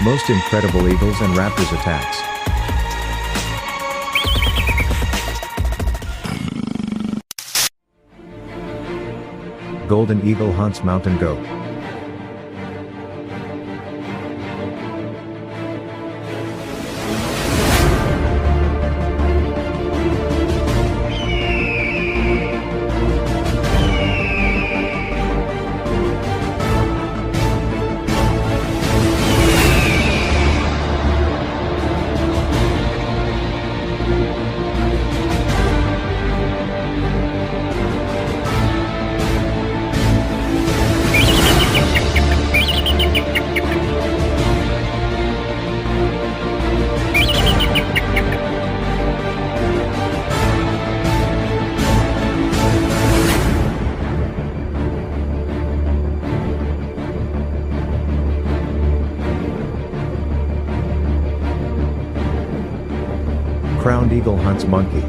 Most incredible eagles and raptors attacks. Golden eagle hunts mountain goat. Crowned eagle hunts monkey.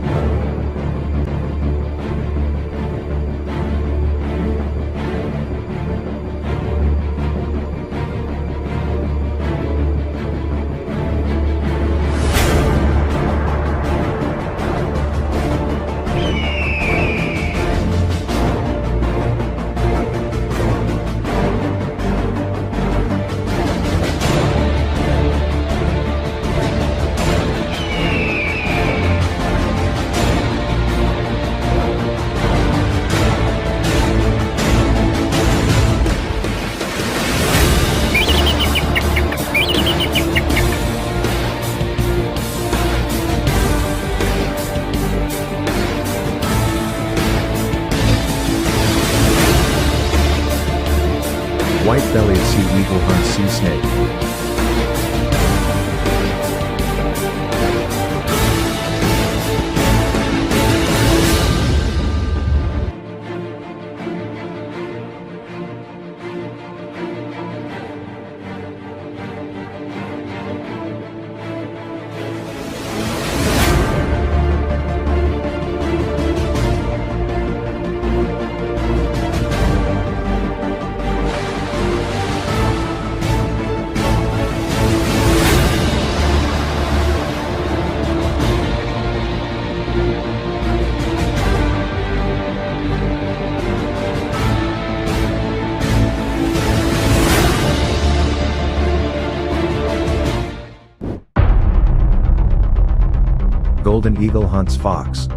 White-bellied sea eagle hunts sea snake. Golden eagle hunts fox.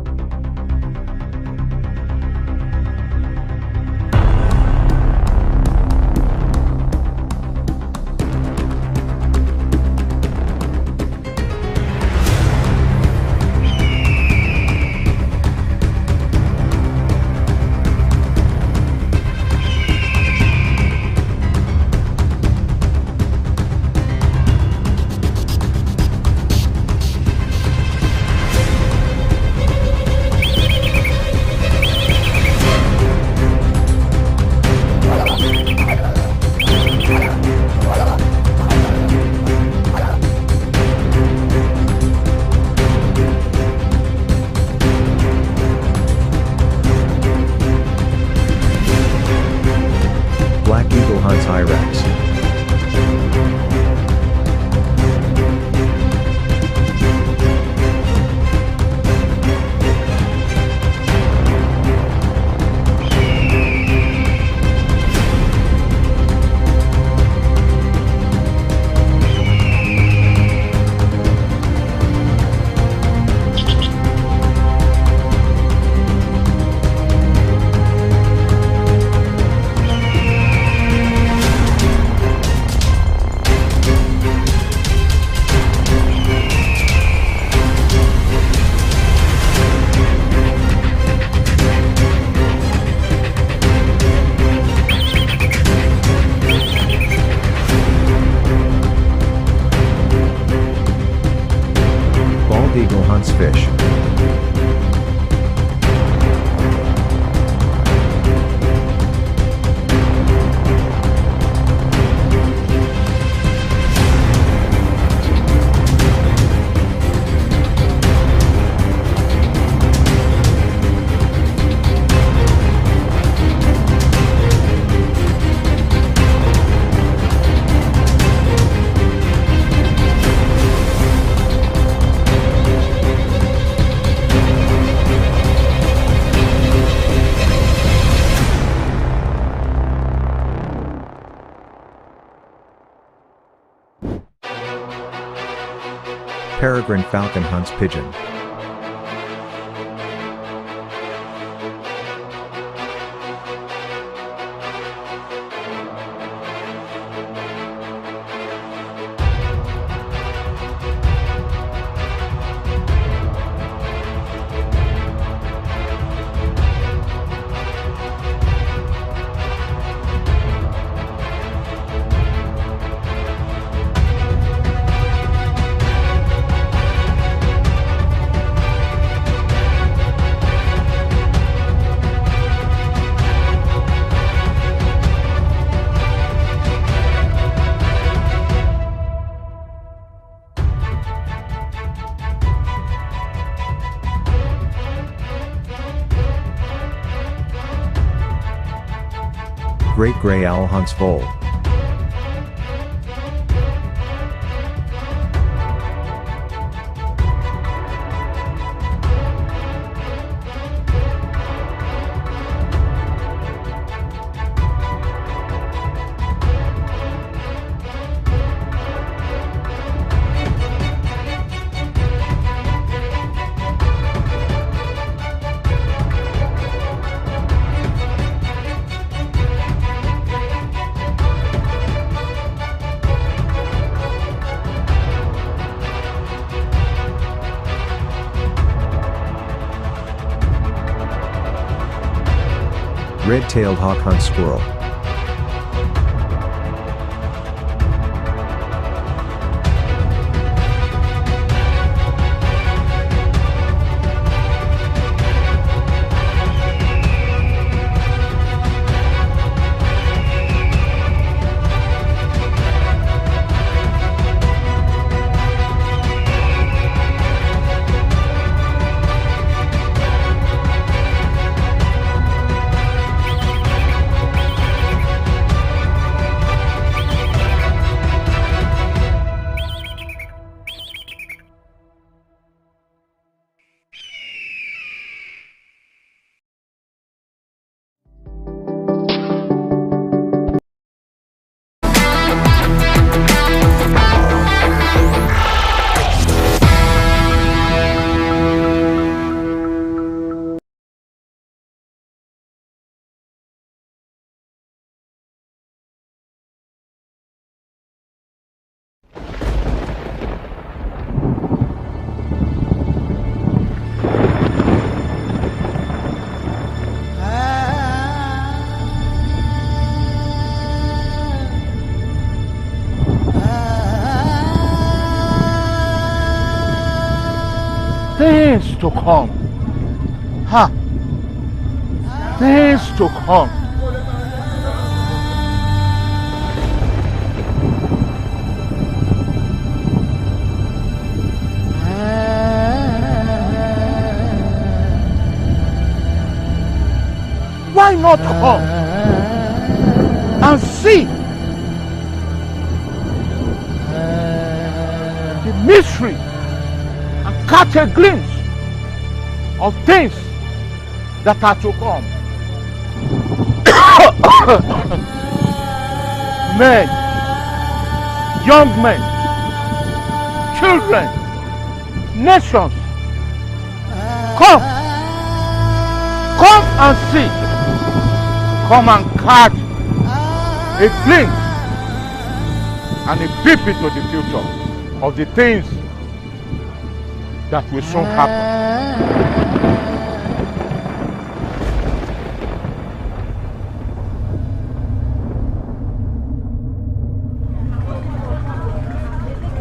Black eagle hunts irex. Peregrine falcon hunts pigeon. Great gray owl hunts vole. Red-tailed hawk hunts squirrel. Things to come. Ha! Things to come. Why not come and see the mystery and catch a glimpse of things that are to come? Men, young men, children, nations, come and see. Come and catch a glimpse and a peep into the future of the things that will soon happen.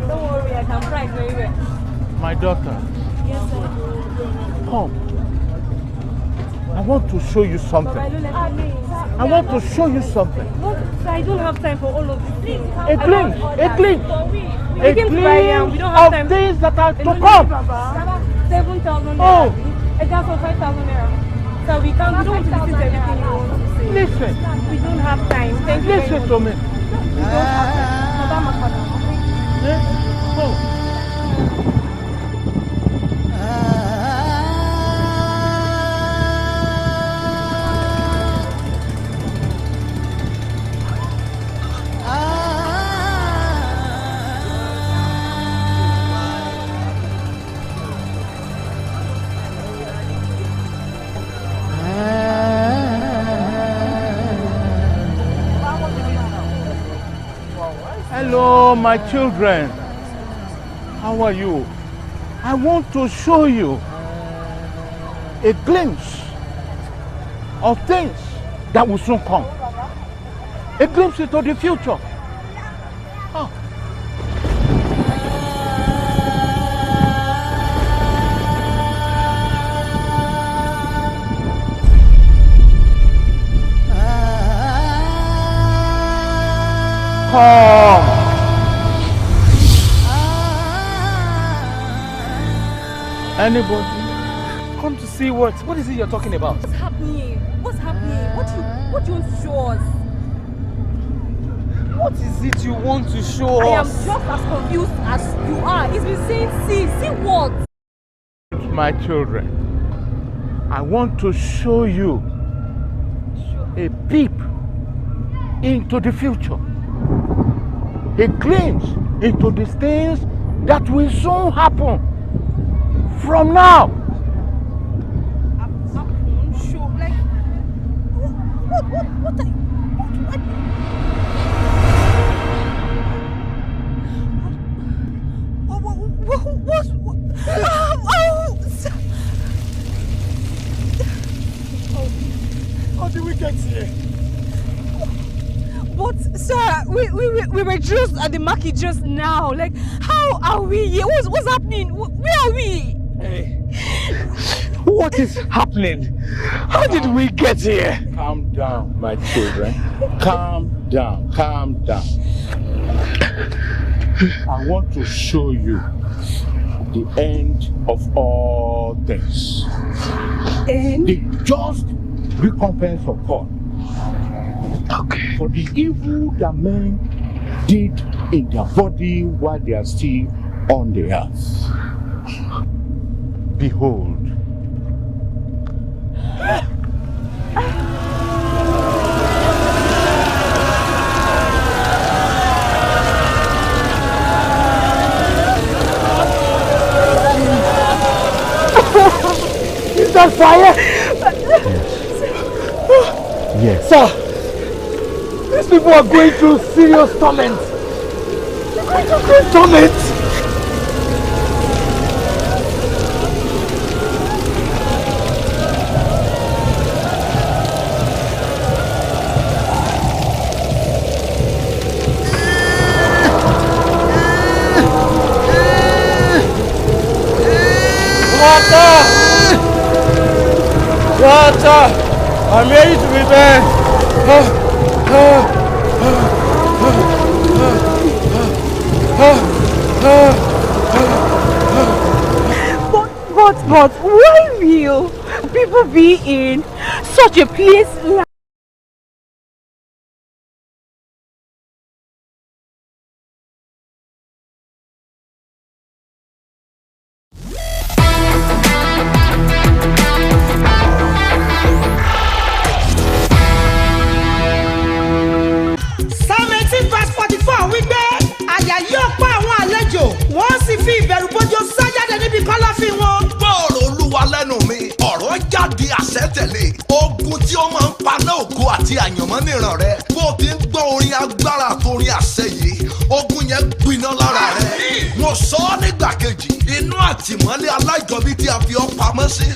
Don't worry, I can price very well. My daughter, Yes, sir. come. I want to show you something. I want to show you something. Sir, I don't have time for all of this. Please, A glimpse, a glimpse, a glimpse of things that are to come. 7,000 Oh. naira. A gas of 5,000 naira. Sir, we don't want to listen to everything you want to say. Listen, We don't have time. Thank you very listen much. to me. We don't have time. Madam Akpada. Eh? Oh. Hello, my children. How are you? I want to show you a glimpse of things that will soon come. A glimpse into the future. Oh. Come. Anybody? Come to see what? What is it you're talking about? What's happening? What's happening? What do you want to show us? What is it you want to show I am us? just as confused as you are. He's been saying, see what? My children, I want to show you a peep into the future. A glimpse into the things that will soon happen from now. Show, like, what are you? How did we get here? But sir, we were just at the market just now. Like, how are we here? What's happening? Where are we? Hey, what is happening? How did we get here? Calm down, my children. Calm down, calm down. I want to show you the end of all things. And The just recompense of God. Okay. For the evil that men did in their body while they are still on the earth. Behold. Is that fire? Yes. Sir, these people are going through serious torment. They're going through great torment. Water! I'm ready to be burned. But why will people be in such a place like Psalm 18 verse 44 wípé àyà yóò pa àwọn àlejò wọ́n sì fi ìbẹ̀rù bójó sá jáde níbi kọ́lọ́fín wọn. Gbọ́ọ̀rọ̀ Olúwa lẹ́nu mi ọ̀rọ̀ jáde àṣẹ tẹ̀lé ogun tí ó máa ń paná ògo àti àyànmọ́ níran rẹ bó ti ń gbọ́ orin agbára àtorin àṣẹ yìí ogun yẹn gbiná lára rẹ. Mo sọ ọ́ nígbà kejì inú àtìmọ́lé aláìjọbí tí a fi ọ́ pamọ́ sí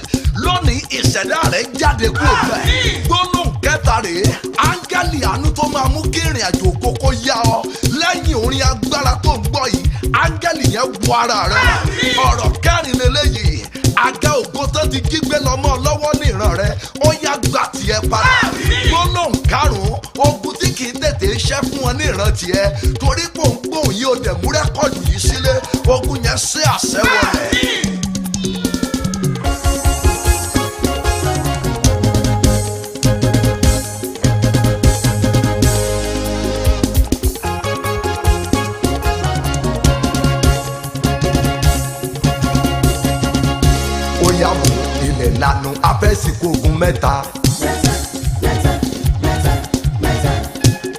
lónìí ìṣẹ̀dá rẹ̀ jáde kúrò bẹ́ẹ̀. Gbólóhùn kẹta rèé áńgẹ́lì àánú tó máa mú kí ìrìn àjò kókó yá ọ lẹ́yìn orin agbára tó ń gbọ́ yìí áńgẹ́lì yẹn wọ ara rẹ̀. Ọ̀rọ̀ kẹrin lélẹ́yìí àga ògo tó ti jígbé lọ́mọ lọ́wọ́ níran rẹ̀ ó yá gbà tiẹ̀ padà. Gbólóhùn karùn-ún ogun tí kì í tètè ṣẹ́ fún wọn níran tiẹ̀ torí pòǹpòǹ yìí ó dẹ̀ mú rẹ́kọ̀dù yìí sílé ogun yẹn ṣe àṣẹ wọlé. Oyàwó ilẹ̀ lanu afẹ́sìkò ogun mẹ́ta.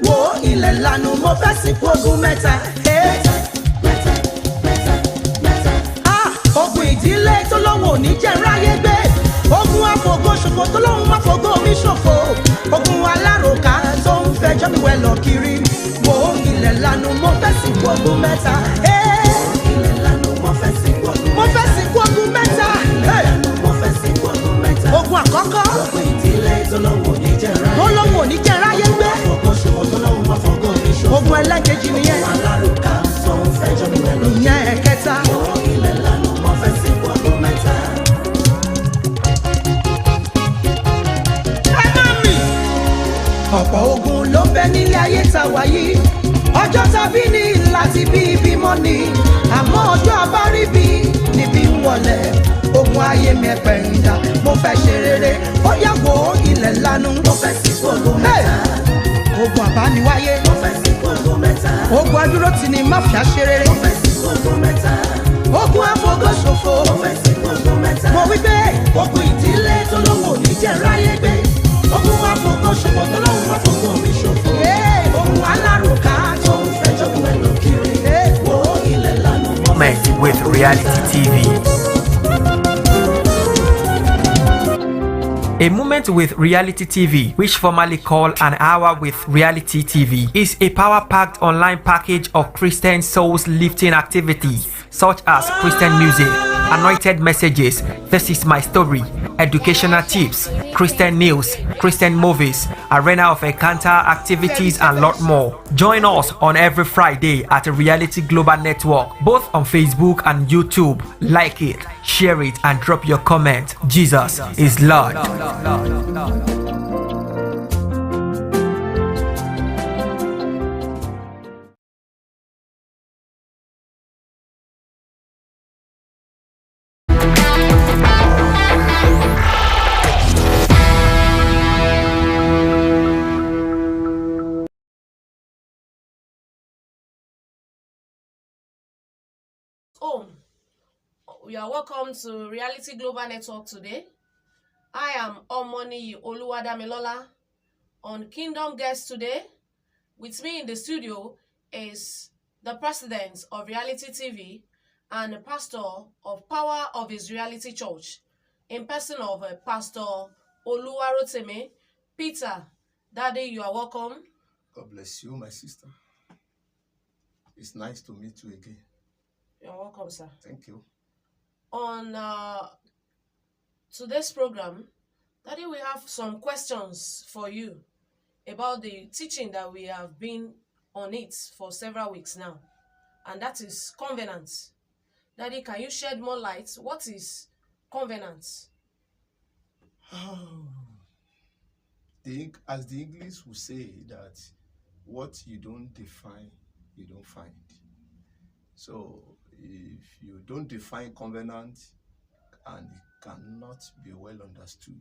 Wo ilẹ̀ lanu mo fẹ́ sìnkú ogun mẹ́ta. Ogun ìdílé tó lóun ò ní jẹ́ ráyé gbé. Ogun àfògo ṣòfò tó lóun má fògo mi ṣòfò. Ogun aláròká tó ń fẹjọ́ mi wẹ̀ lọ kiri. Wo ilẹ̀ lanu mo fẹ́ sìnkú ogun mẹ́ta. Mo fẹ́ sìnkú ogun mẹ́ta. Ogun àkọ́kọ́. Olówó ní jẹ́ ráyé gbé. Ogun ẹlẹ́kejì nìyẹn. Ìyẹn ẹ̀kẹta. Ọ̀pọ̀ ogun ló ń bẹ nílé ayé ta wáyé. Ọjọ́ tàbí ní láti bí ibi mọ́ ni. Àmọ́ ọjọ́ abáríbi níbi ń wọlé. Ogun ayé mi ẹ̀pẹ̀ ń dà. Mo fẹ́ ṣe rere. Ó yá wo ilẹ̀ lanu. Mo fẹ́ sí ogun mẹ́ta. Ogun àbániwáyé. Mo fẹ́ sí ogun mẹ́ta. Ogun adúró tì ní má fi àṣẹ rere. Mo fẹ́ sí ogun mẹ́ta. Ogun àfọgọ́ ṣòfò. Mo fẹ́ sí ogun mẹ́ta. Mo wí pé ogun ìdílé tó lówó ní jẹ́ ráyé gbé. Ogun àfọgọ́ ṣòfò tó lówó má fọgọ́ mi ṣòfò. Ogun alárùká tó ń fẹjọ́ pẹ̀lú kiri. Wo ilẹ̀ lanu. Moment with Reality TV. A Moment with Reality TV, which formerly called An Hour with Reality TV, is a power-packed online package of Christian souls-lifting activities such as Christian music, anointed messages, This Is My Story, educational tips, Christian news, Christian movies, arena of encounter activities, and lot more. Join us on every Friday at Reality Global Network, both on Facebook and YouTube. Like it, share it, and drop your comment. Jesus is Lord. You are welcome to Reality Global Network today. I am Omoni Oluwadamilola. On Kingdom Guest today, with me in the studio is the president of Reality TV and the pastor of Power of His Reality Church, in person of Pastor Oluwarotimi. Peter, Daddy, you are welcome. God bless you, my sister. It's nice to meet you again. You're welcome, sir. Thank you. On today's program, Daddy, we have some questions for you about the teaching that we have been on it for several weeks now, and that is covenant. Daddy, can you shed more light? What is covenant? As the English will say, that what you don't define, you don't find. So if you don't define covenant, and it cannot be well understood.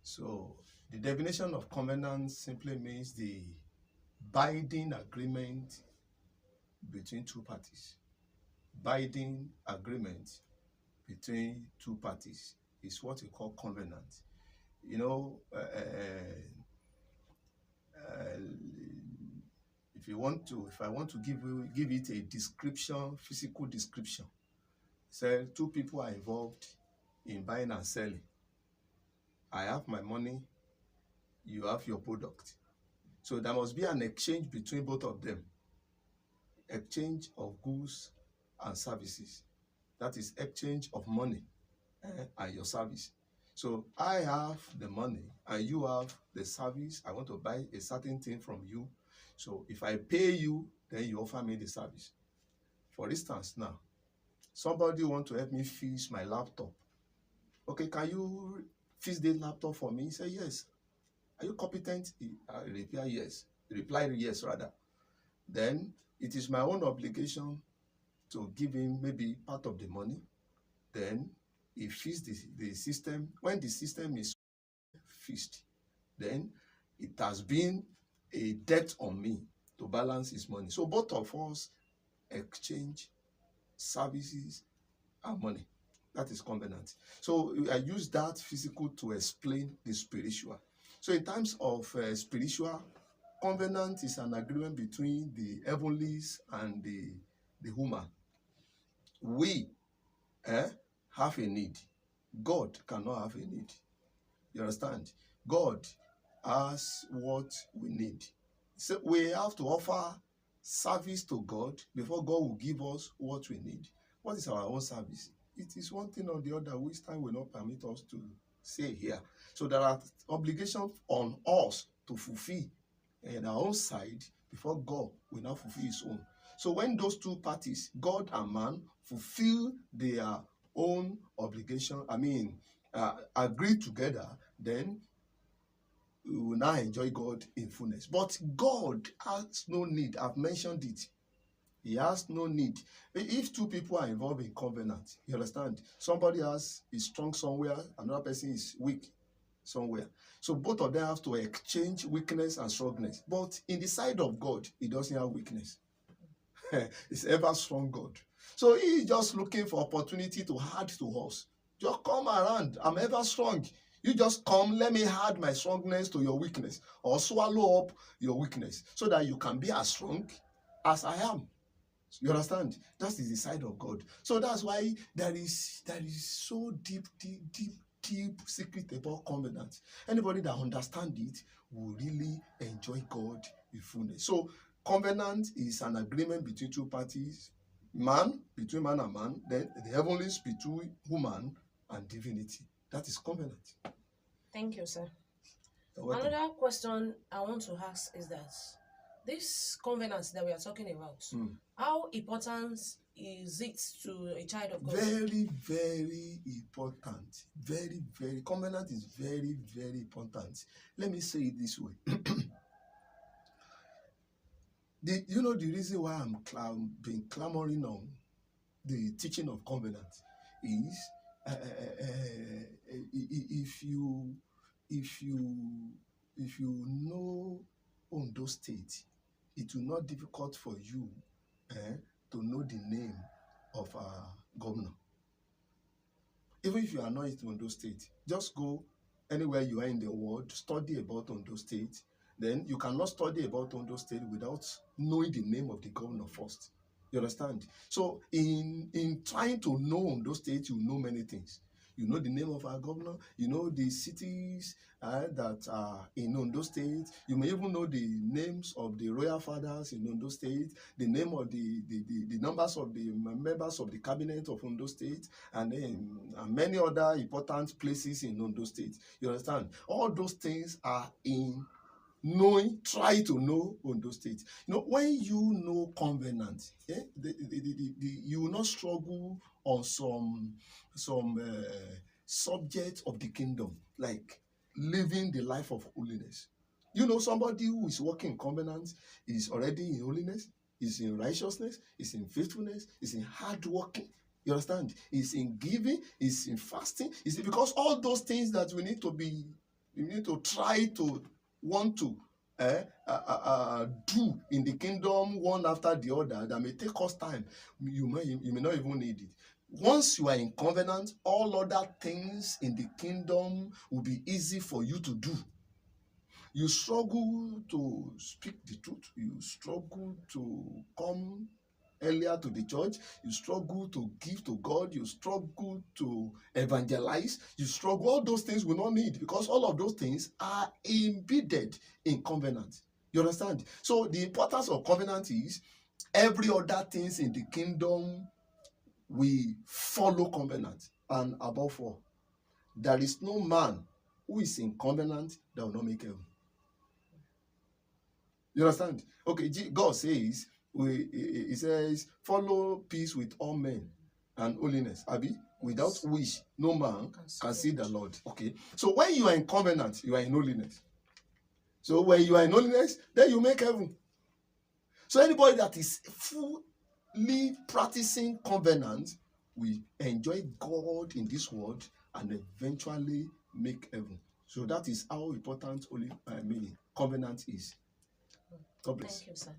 So the definition of covenant simply means the binding agreement between two parties. Binding agreement between two parties is what we call covenant. You know, if I want to give it a description, physical description, say two people are involved in buying and selling. I have my money, you have your product. So there must be an exchange between both of them. Exchange of goods and services. That is exchange of money and your service. So I have the money and you have the service. I want to buy a certain thing from you. So if I pay you, then you offer me the service. For instance, now, somebody want to help me fix my laptop. Okay, can you fix the laptop for me? He said, yes. Are you competent? I reply, yes. Reply, yes, rather. Then it is my own obligation to give him maybe part of the money. Then he fixes the system. When the system is fixed, then it has been a debt on me to balance his money. So both of us exchange services and money. That is covenant. So I use that physical to explain the spiritual. So in terms of spiritual, covenant is an agreement between the heavenlies and the human. We have a need. God cannot have a need. You understand? God has what we need. So we have to offer service to God before God will give us what we need. What is our own service? It is one thing or the other which time will not permit us to say here. So there are obligations on us to fulfill in our own side before God will now fulfill his own. So when those two parties, God and man, fulfill their own obligation, agree together, then we will now enjoy God in fullness. But God has no need. I've mentioned it. He has no need. If two people are involved in covenant, you understand? Somebody is strong somewhere, another person is weak somewhere. So both of them have to exchange weakness and strongness. But in the side of God, he doesn't have weakness. He's ever strong God. So he's just looking for opportunity to add to us. Just come around. I'm ever strong. You just come, let me add my strongness to your weakness, or swallow up your weakness so that you can be as strong as I am. You understand? That is the side of God. So that's why there is so deep secret about covenant. Anybody that understands it will really enjoy God in fullness. So covenant is an agreement between two parties, between man and man, then the heavenlies between human and divinity. That is covenant. Thank you, sir. Another question I want to ask is that this covenant that we are talking about, how important is it to a child of God? Very, very important. Very, very. Covenant is very, very important. Let me say it this way. The reason why I'm been clamoring on the teaching of covenant is if you know Ondo State, it will not be difficult for you to know the name of our governor. Even if you are not in Ondo State, just go anywhere you are in the world, study about Ondo State. Then you cannot study about Ondo State without knowing the name of the governor first. You understand? So in trying to know Ondo State, you know many things. You know the name of our governor. You know the cities that are in Ondo State. You may even know the names of the royal fathers in Ondo State, the name of the numbers of the members of the cabinet of Ondo State, and many other important places in Ondo State. You understand? All those things are in try to know Ondo State. When you know covenant, you will not struggle on some subject of the kingdom, like living the life of holiness. Somebody who is working in covenant is already in holiness, is in righteousness, is in faithfulness, is in hard working. You understand? Is in giving, is in fasting. Is because all those things that we need to try to want to do in the kingdom one after the other that may take us time. You may not even need it. Once you are in covenant, all other things in the kingdom will be easy for you to do. You struggle to speak the truth. You struggle to come earlier to the church. You struggle to give to God. You struggle to evangelize. You struggle. All those things will not need, because all of those things are embedded in covenant. You understand? So the importance of covenant is every other things in the kingdom we follow covenant. And above all, there is no man who is in covenant that will not make heaven. You understand? Okay, God says, he says, follow peace with all men and holiness. Abi, without which no man can see the Lord. Okay, so when you are in covenant, you are in holiness. So when you are in holiness, then you make heaven. So anybody that is fully practicing covenant will enjoy God in this world and eventually make heaven. So that is how important covenant is. God bless. Thank you, sir.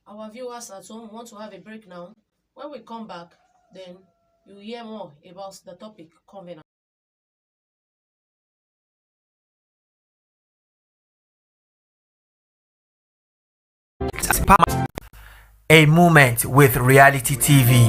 Our viewers at home want to have a break now. When we come back, then you hear more about the topic covenant. A moment with Reality TV.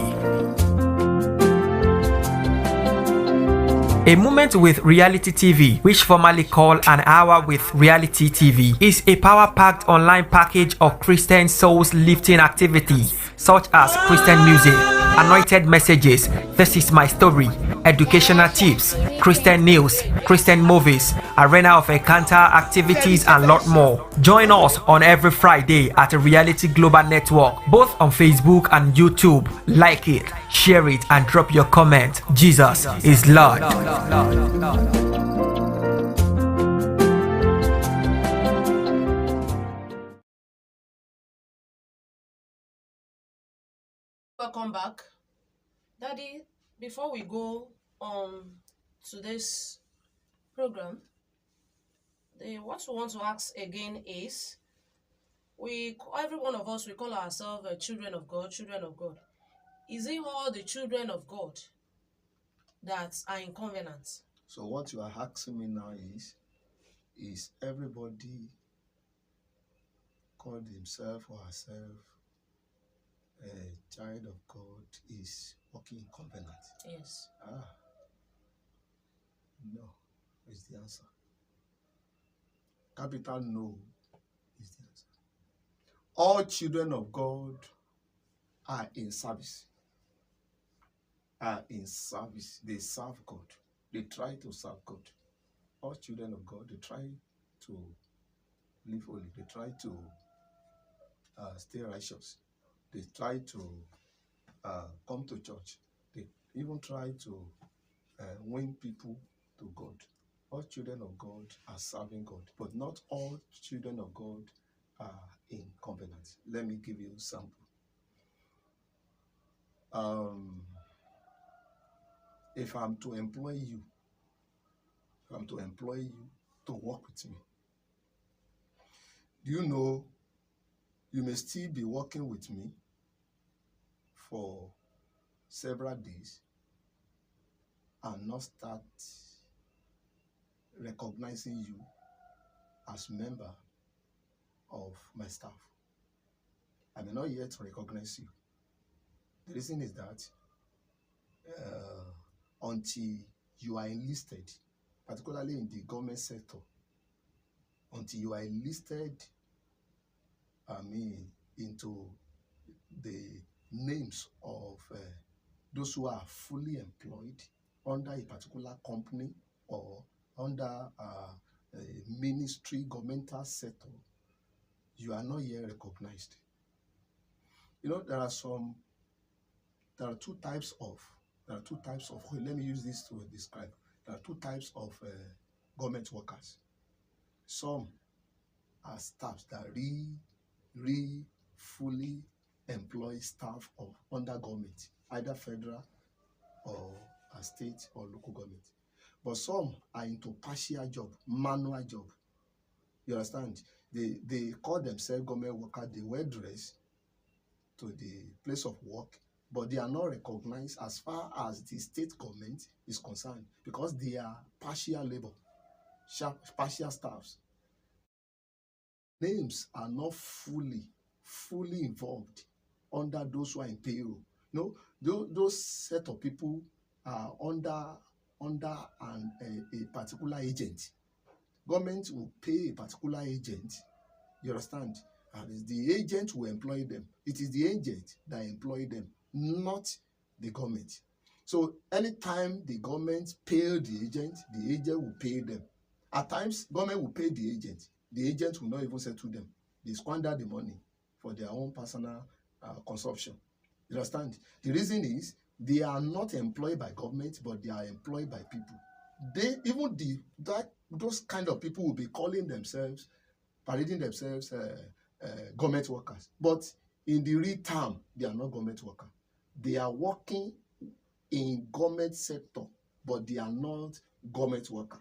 A Moment with Reality TV, which formerly called An Hour with Reality TV, is a power-packed online package of Christian souls lifting activity such as Christian music, anointed messages, This Is My Story, educational tips, Christian news, Christian movies, arena of encounter activities, and lot more. Join us on every Friday at Reality Global Network, both on Facebook and YouTube. Like it, share it, and drop your comment. Jesus is Lord. Welcome back. Daddy, before we go on to this program, what we want to ask again is, every one of us, we call ourselves children of God, children of God. Is it all the children of God that are in covenant? So what you are asking me now is everybody called himself or herself a child of God is walking in covenant? Yes. No is the answer. Capital no is the answer. All children of God are in service. They serve God. They try to serve God. All children of God, they try to live holy. They try to stay righteous. They try to come to church. They even try to win people to God. All children of God are serving God, but not all children of God are in covenant. Let me give you a sample. If I'm to employ you to work with me, do you know you may still be working with me for several days and not start recognizing you as member of my staff. I may not yet recognize you. The reason is that until you are enlisted, particularly in the government sector, until you are enlisted, into the names of those who are fully employed under a particular company or under a ministry, governmental sector, you are not yet recognized. You know, there are two types of, let me use this to describe. There are two types of government workers. Some are staffs that fully employ staff of under government, either federal or a state or local government. But some are into partial job, manual job. You understand? They call themselves government workers. They wear dress to the place of work, but they are not recognized as far as the state government is concerned because they are partial labor, partial staffs. Names are not fully involved under those who are in payroll. No, those set of people are under a particular agent. Government will pay a particular agent. You understand? And the agent will employ them. It is the agent that employ them, not the government. So anytime the government pay the agent will pay them. At times, government will pay the agent will not even settle them. They squander the money for their own personal consumption. You understand? The reason is they are not employed by government, but they are employed by people. Those kind of people will be calling themselves, parading themselves government workers. But in the real term, they are not government workers. They are working in government sector, but they are not government workers.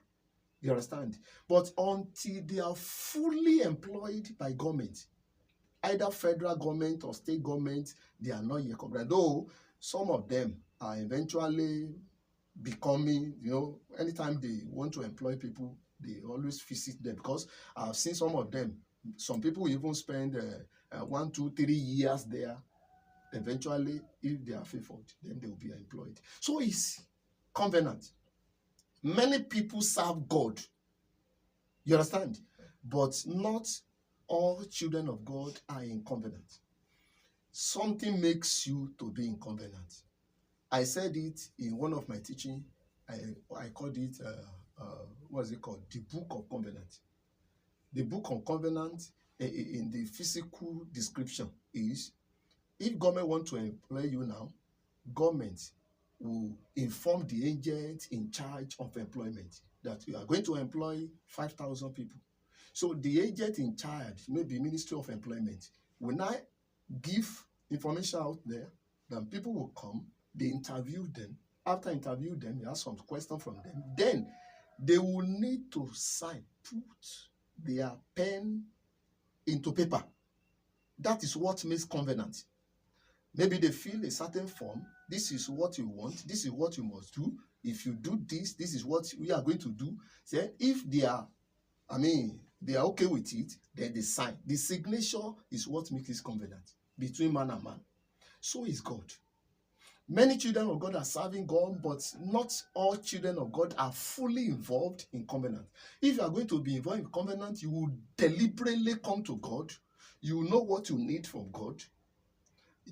You understand? But until they are fully employed by government, either federal government or state government, they are not yet covered. Though some of them are eventually becoming, anytime they want to employ people, they always visit them, because I've seen some of them. Some people even spend 1, 2, 3 years there. Eventually, if they are favored, then they will be employed. So it's covenant. Many people serve God. You understand? But not all children of God are in covenant. Something makes you to be in covenant. I said it in one of my teaching. I called it, what is it called? The Book of Covenant. The Book of Covenant in the physical description is, if government want to employ you now, government will inform the agent in charge of employment that we are going to employ 5,000 people. So the agent in charge, maybe Ministry of Employment, will now give information out there, then people will come, they interview them. After interview them, you ask some questions from them. Then they will need to sign, put their pen into paper. That is what makes covenant. Maybe they fill a certain form. This is what you want. This is what you must do. If you do this, this is what we are going to do. Then if they are, they are okay with it, then they sign. The signature is what makes this covenant between man and man. So is God. Many children of God are serving God, but not all children of God are fully involved in covenant. If you are going to be involved in covenant, you will deliberately come to God. You will know what you need from God.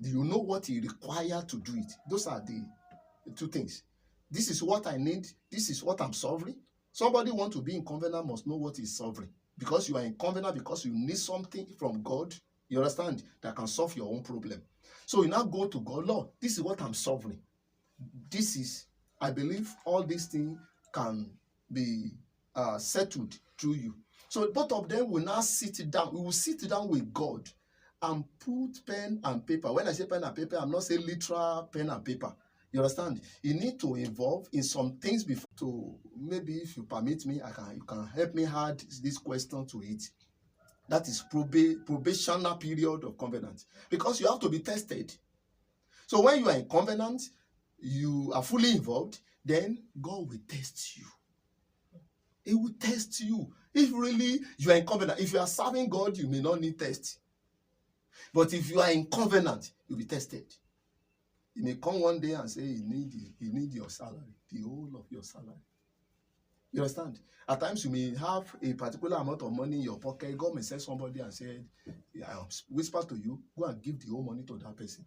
You know what He requires to do it. Those are the two things. This is what I need. This is what I'm solving. Somebody want to be in covenant must know what is solving. Because you are in covenant, because you need something from God, you understand, that can solve your own problem. So you now go to God, Lord, this is what I'm solving. This is, I believe all these things can be settled through you. So both of them will now sit down. We will sit down with God and put pen and paper. When I say pen and paper, I'm not saying literal pen and paper. You understand? You need to involve in some things before. To maybe, if you permit me, you can help me add this question to it. That is probational period of covenant. Because you have to be tested. So when you are in covenant, you are fully involved, then God will test you. He will test you. If really you are in covenant, if you are serving God, you may not need test. But if you are in covenant, you'll be tested. He may come one day and say, he need your salary, the whole of your salary. You understand? At times you may have a particular amount of money in your pocket. God may send somebody and say, I whisper to you, go and give the whole money to that person.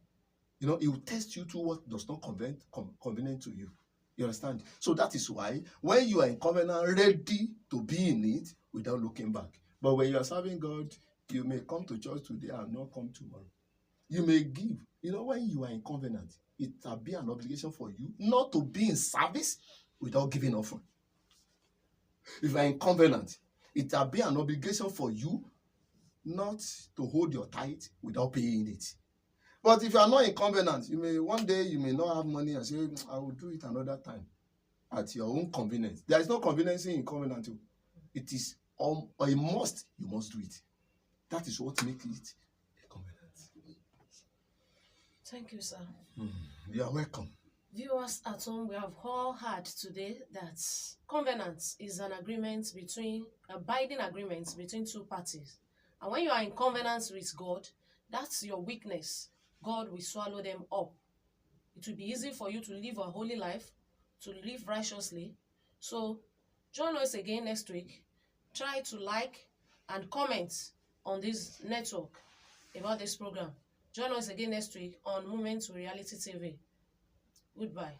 You know, He will test you to what does not convenient to you. You understand? So that is why when you are in covenant, ready to be in it without looking back. But when you are serving God, you may come to church today and not come tomorrow. You may give. You know, when you are in covenant, it will be an obligation for you not to be in service without giving offering. If you are in covenant, it will be an obligation for you not to hold your tithe without paying it. But if you are not in covenant, one day you may not have money and say, I will do it another time at your own convenience. There is no convenience in covenant. It is a must. You must do it. That is what makes it a covenant. Thank you, sir. You are welcome. Viewers at home, we have all heard today that covenant is an agreement between, a binding agreement between two parties. And when you are in covenant with God, that's your weakness. God will swallow them up. It will be easy for you to live a holy life, to live righteously. So join us again next week. Try to like and comment on this network about this program. Join us again next week on Movement to Reality TV. Goodbye.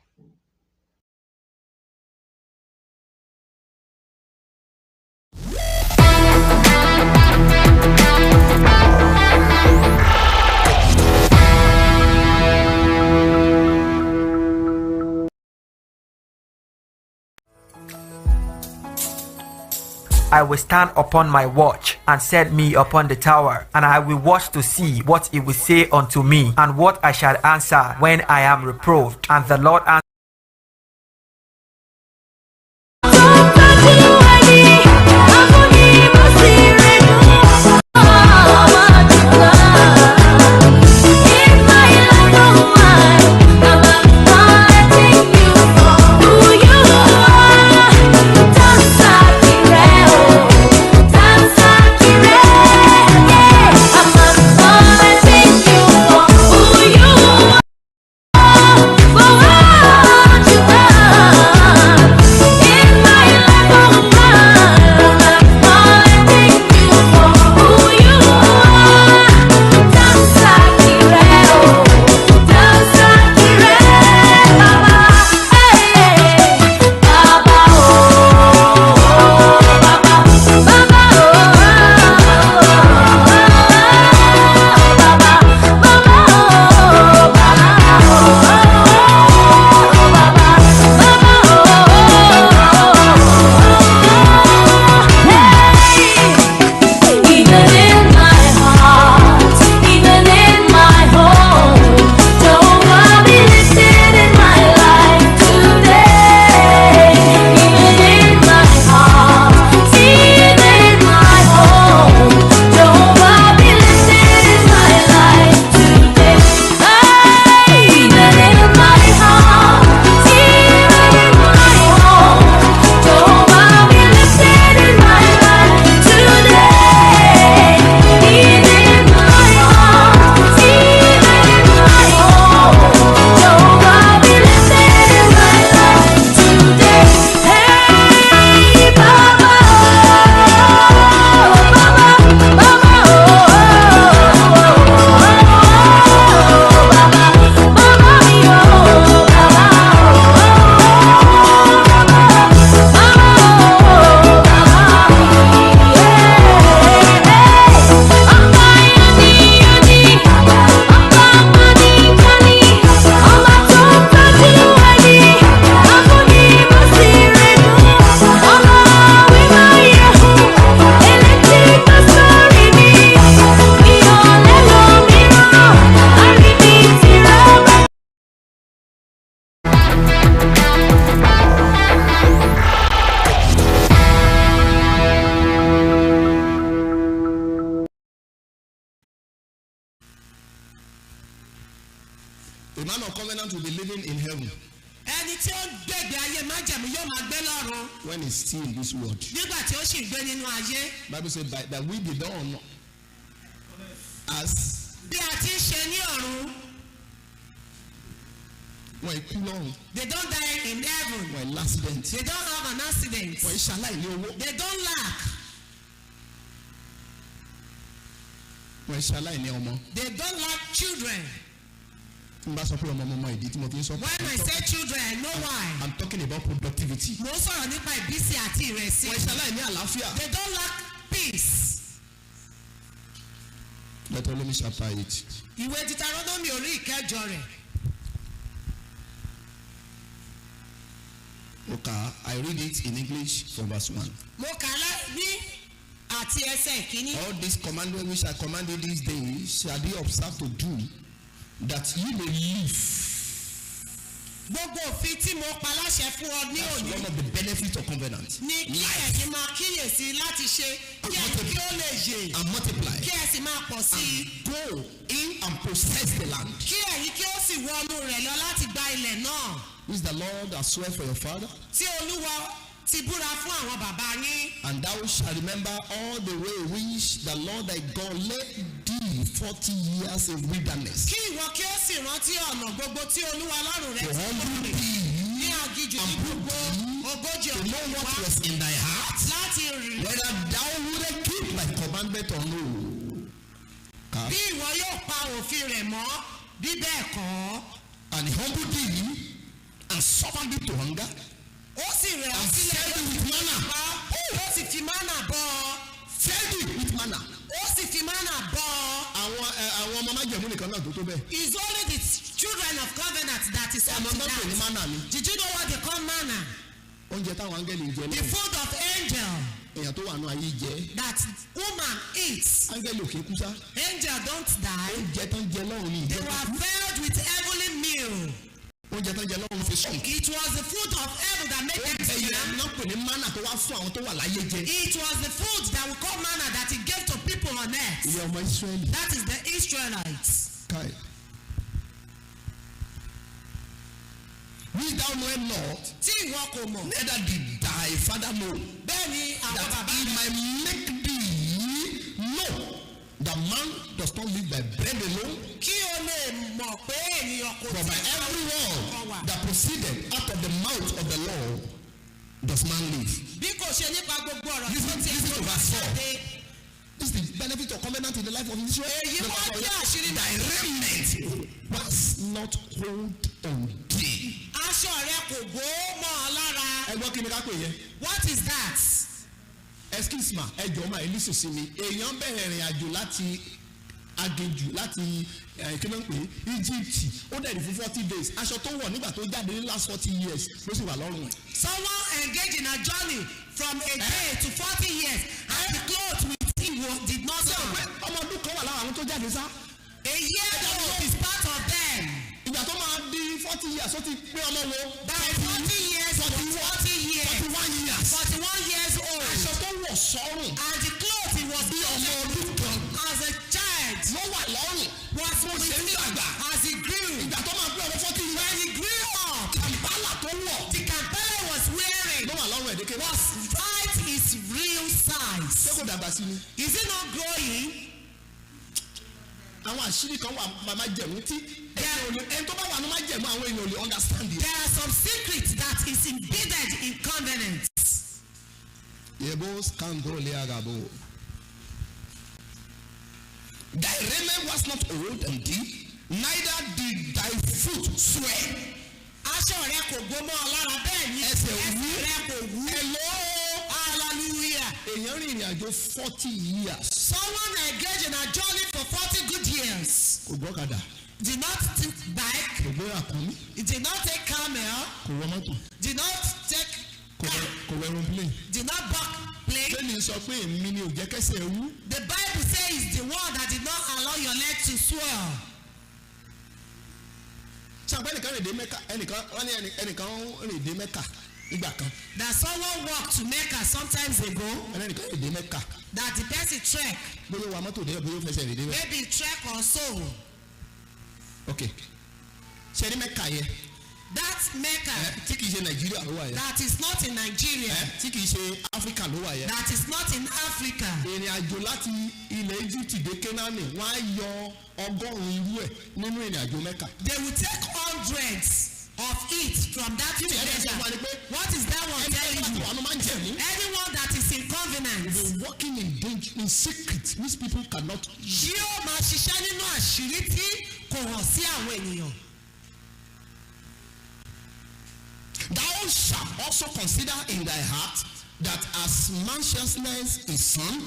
I will stand upon my watch and set me upon the tower, and I will watch to see what it will say unto me, and what I shall answer when I am reproved. And the Lord answered. Oh A man of covenant will be living in heaven. Ẹni tí ó gbẹ̀gbẹ̀ ayé májẹ̀mú yóò máa gbé lọ́run. When he's still in this world. Nígbà tí ó sì gbé nínú ayé. Bible says that we be done as. Bí a ti ń ṣe ní ọ̀run. Wọ́n ikú lọ́run. They don't die in heaven. Wọ́n accident. They don't have an accident. Wọ́n ṣaláìní owó. They don't lack. Wọ́n ṣaláìní ọmọ. They don't lack children. N bá sọ pé ọmọ ìdí tí mo fi ń sọ. When I say children, I know why. I'm talking about productivity. Mo sọ̀rọ̀ nípa ìbísí àti ìrẹsì. Wọ́n ṣaláìní àlàáfíà. They don't lack peace. Deuteronomy chapter 8. Ìwé Deuteronomy orí ìkẹjọ rẹ̀. Okay, I read it in English from verse 1. Mo kà á ní àti ẹsẹ̀ ìkíní. All these commandments which I command you these days shall ye observe to do, that ye may live. Gbogbo òfin tí mo pa láṣẹ fún ọ ní òní. That's one of the benefits of covenant. Ní kí ẹ̀yin máa kíyèsí láti ṣe kí ẹ̀yin kí ó lè yè. And multiply. Kí ẹ sì máa pọ̀ sí i. Go in and possess the land. Kí ẹ̀yin kí ó sì wọnú rẹ̀ lọ láti gba ilẹ̀ náà. Who is the Lord that swear for your father? Tí Olúwa ti búra fún àwọn bàbá yín. And thou shalt remember all the way which the Lord thy God led thee 40 years in wilderness. Kí ìwọ kí ó sì rántí ọ̀nà gbogbo tí Olúwa Ọlọ́run rẹ To ti humble rìn thee ní aginjù ní and gbogbo put ogójì to know ọdún what wá was in thy heart, láti rìn. whether thou wouldest keep my commandment or no. Bí ìwọ yóò pa òfin rẹ̀ mọ́ bí bẹ́ẹ̀ kọ́. And humble thee and suffer thee to hunger. Ó sì rẹ̀ ọ́ And sílẹ̀ fed thee with manna. ó sì fi mánà bọ́ ọ. Fed thee with manna. Ó sì fi mánà bọ́ ọ. Àwọn ọmọ májẹ̀mú nìkan náà tó tó bẹ́ẹ̀. It's only the children of covenant that is up Ọmọ to náà pè ní that. manna ni. Did you know what they call manna? Oúnjẹ táwọn áńgẹ́lì ń jẹ The lẹ́yìn. food of angel Èèyàn tó wà nù ayé jẹ. that woman eats. Áńgẹ́lì òkè kú sá. Angel don't die. Oúnjẹ tó ń jẹ lọ́run ni They ìjẹ́ were kú. filled with heavenly meal. Oúnjẹ tó ń jẹ lọ́run fi sùn. It was the food of heaven that made them Oúnjẹ yẹn swim. náà pè ní manna tó wá fún àwọn tó wà láyé jẹ. It was the food that we call manna that he gave to people on earth. Ìyá ọmọ Ísírẹ́lì. That is the Israelites. Káì. Which thou knowest not, Tí ìwọ kò mọ̀. neither did thy father know, Bẹ́ẹ̀ ni àwọn that bàbá he rẹ̀. might make thee know that man does not live by bread alone, Kí o lè mọ̀ pé ènìyàn kò but by tí every word that proceeded out of the mouth of the Lord does man live. bí kò ṣe nípa gbogbo ọ̀rọ̀ tí ó Listen ti to ẹ̀kọ́ verse 4. jáde. This is the benefit of covenant in the life of Israel. Èyí wá jẹ́ àṣírí Thy remnant was not hold on thee. aṣọ rẹ kò gbó mọ́ ọ lára. Ẹ gbọ́ kí ni ká pè yẹn? What is that? Excuse me, ẹ jọ̀ọ́ máa ẹ lísì sí mi. Èèyàn bẹ̀rẹ̀ ìrìn àjò láti aginjù láti kí ló ń pè é Egypt. Ó dẹ̀ ní fún 40 days. Aṣọ tó wọ̀ nígbà tó jáde ní last 40 years ló sì wà lọ́rùn ẹ̀. Someone engaged in a journey from a day to 40 years and the clothes with him did not come. Ọmọ ọdún kan wà lára àwọn tó jáde sá. A year old is part of them. Ìgbà tó máa di 40 years ó ti pé ọmọ wo. By 40 years, 40 years, 41 years. 41 years old. Aṣọ tó wọ̀ sọ́rùn. And the clothes he was Bí ọmọ ọdún kan. as a child Ló wà lọ́rùn. was Bó ṣe ń dàgbà. as he grew. Ìgbà tó máa pé ọmọ 40 years. When he grew up, Kàmpálà tó wọ̀. the campella he was wearing Ló wà lọ́rùn ẹ̀dẹ́kẹ́. was right his real size. Ṣé kò dàgbà sí ni? Is it not growing? Àwọn àṣírí kan wà màmá jẹ̀mú tí ẹni tó bá wà ní má jẹ̀mú àwọn èèyàn ò lè understand it. There are some secrets that is embedded in covenants. Yebo scandal leagabo. Thy raiment was not old on thee, neither did thy foot swear. Aṣọ rẹ kò gbó mọ́ ọ lára bẹ́ẹ̀ ni Ẹsẹ̀ wú. rẹ kò wú. Hello. Hallelujah. Èèyàn rìn ìrìn àjò 40 years. Someone engaged in a journey for 40 good years. Kò gbọ́kadà. Did not take bike. Kò gbé àkànmí. He did not take camel. Kò wọ mọ́tò. Did not take Kò wọ aeroplane. did not buck plane. Bẹ́ẹ̀ni sọ pé èmi ni ò jẹ́ kẹ́sẹ̀ wú. The Bible says the one that did not allow your leg to swell. Ṣàpẹ́ ẹnìkan rìn dé Mẹ́kà wọ́n ní ẹnìkan rìn dé Mẹ́kà nígbà kan. That someone walked to Mecca sometimes ago. Ẹnìkan rìn dé Mẹ́kà. That the person trek. Bóyá wa mọ́tò dé bóyá ó fẹsẹ̀ rìn dé Mẹ́kà. Maybe trek or so. Okay. ṣe ní Mẹ́kà yẹn. That Mecca. Tí kìí ṣe Nàìjíríà ló wà yẹn. That is not in Nigeria. Tí kìí ṣe Áfíríkà ló wà yẹn. That is not in Africa. Ìrìn àjò láti ilẹ̀ Egypt dé Kénáánì wọ́n á yọ 100 irú ẹ̀ nínú ìrìn àjò Mẹ́kà. They will take hundreds of it from that together. What is that one telling you? Anyone that is in covenant. They working in danger, in secret. These people cannot. Yóò máa ṣiṣẹ́ nínú àṣírí tí kò hàn sí àwọn ènìyàn. Thou shalt also consider in thy heart that as mansiousness is son,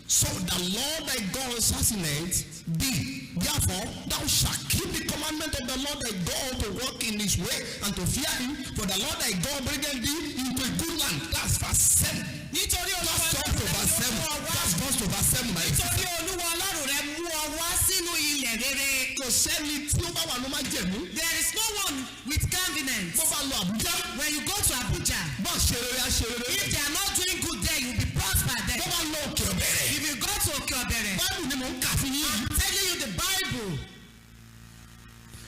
so the Lord thy God assassinate thee. Therefore, thou shalt keep the commandment of the Lord thy God to walk in his way and to fear him, for the Lord thy God bringeth thee into a good land. That's verse 7. Nítorí Olúwa Nítorí Olúwa Ọlọ́run rẹ mú ọ wá sínú ilẹ̀ rere. Kò sẹ́ni tí ó bá wà ló máa jẹ̀mú. There is no one with covenant. Bó bá lọ Abuja. When you go to Abuja. Bó ṣe rere á ṣe rere. If they are not doing good there, you will be prospered there. Bó bá lọ Òkè Ọ̀bẹ̀rẹ̀. If you go to Òkè Ọ̀bẹ̀rẹ̀. Báìbù ni mò ń kà fún yín. I'm telling you the Bible.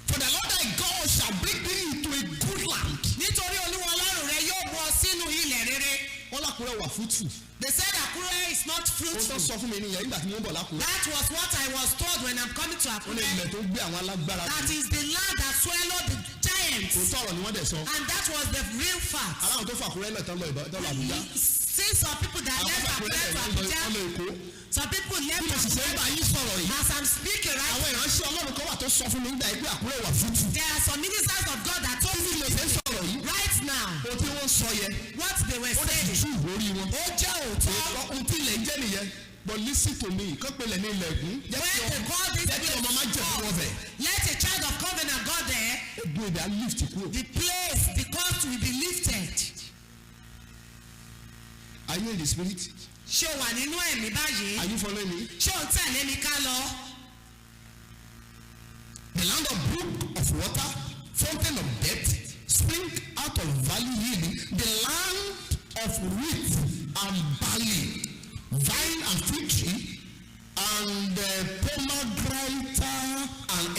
For the Lord thy God shall bring thee into a good land. Nítorí Olúwa Ọlọ́run rẹ yóò mú ọ sínú ilẹ̀ rere. Wọ́n l'Ákúrẹ́ wà fruitful. They said Akure is not fruitful. Ó sọ fún mi nìyẹn nígbà tí mo ń bọ̀ l'Ákúrẹ́. That was what I was told when I'm coming to Akure. Ó ní ilẹ̀ tó gbé àwọn alágbára. That is the land that swallowed the giants. Òótọ́ ọ̀rọ̀ ni wọ́n dẹ̀ sọ. And that was the real fact. Aláwọ̀ tó fà Àkúrẹ́ lẹ̀ tán lọ Àbújá. See some people that left Akure to Abuja. Some people left Akure. As I'm speaking right now. Àwọn ìránṣẹ́ Ọlọ́run kan wà tó sọ fún mi nígbà yìí pé Àkúrẹ́ wà fruitful. There are some ministers of God that told me right now. Ohun tí wọ́n sọ yẹn. What they were saying. Ó lè tú ìwórí wọn. Ó jẹ́ òótọ́. Ohun tí ilẹ̀ ń jẹ́ nìyẹn. But listen to me, kọ́ pẹ̀lẹ̀ ní ilẹ̀ ẹ̀gún. Jẹ́ kí ọmọ máa jẹ̀ fún wọn bẹ̀. Let a child of covenant go there. Egun èdè á lift kúrò. The place, the cost will be lifted. Are you in the spirit? Ṣé o wà nínú ẹ̀mí báyìí? Are you following me? Ṣé o ń tẹ̀lé mi ká lọ? The land of brook of water, fountain of depth, spring out of valley yielding, the land of wheat and barley, vine and fig tree, and pomegranate and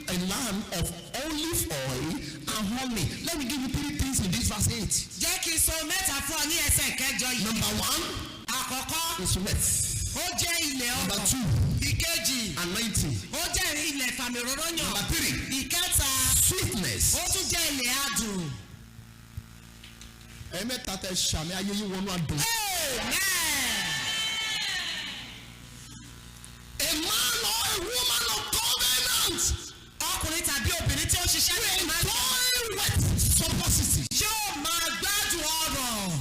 a land of olive oil and honey. Let me give you 3 things in this verse 8. Jẹ́ kí n sọ mẹ́ta fún ọ ní ẹsẹ̀ kẹjọ yìí. Number 1. Àkọ́kọ́. Is wet. Ó jẹ́ ilẹ̀ ọkọ̀. Number 2. Ìkejì. Anointing. Ó jẹ́ ilẹ̀ ìfàmìròròyàn. Number 3. Ìkẹta. Sweetness. Ó tún jẹ́ ilẹ̀ adùn. Ẹ̀mẹ́ta tẹ ṣàmì ayé yín wọnú adùn. Amen. A man or a woman of covenant. Ọkùnrin tàbí obìnrin tí ó ṣiṣẹ́ ní ìmáà. Enjoy wet suppository. Yóò máa gbádùn ọrọ̀.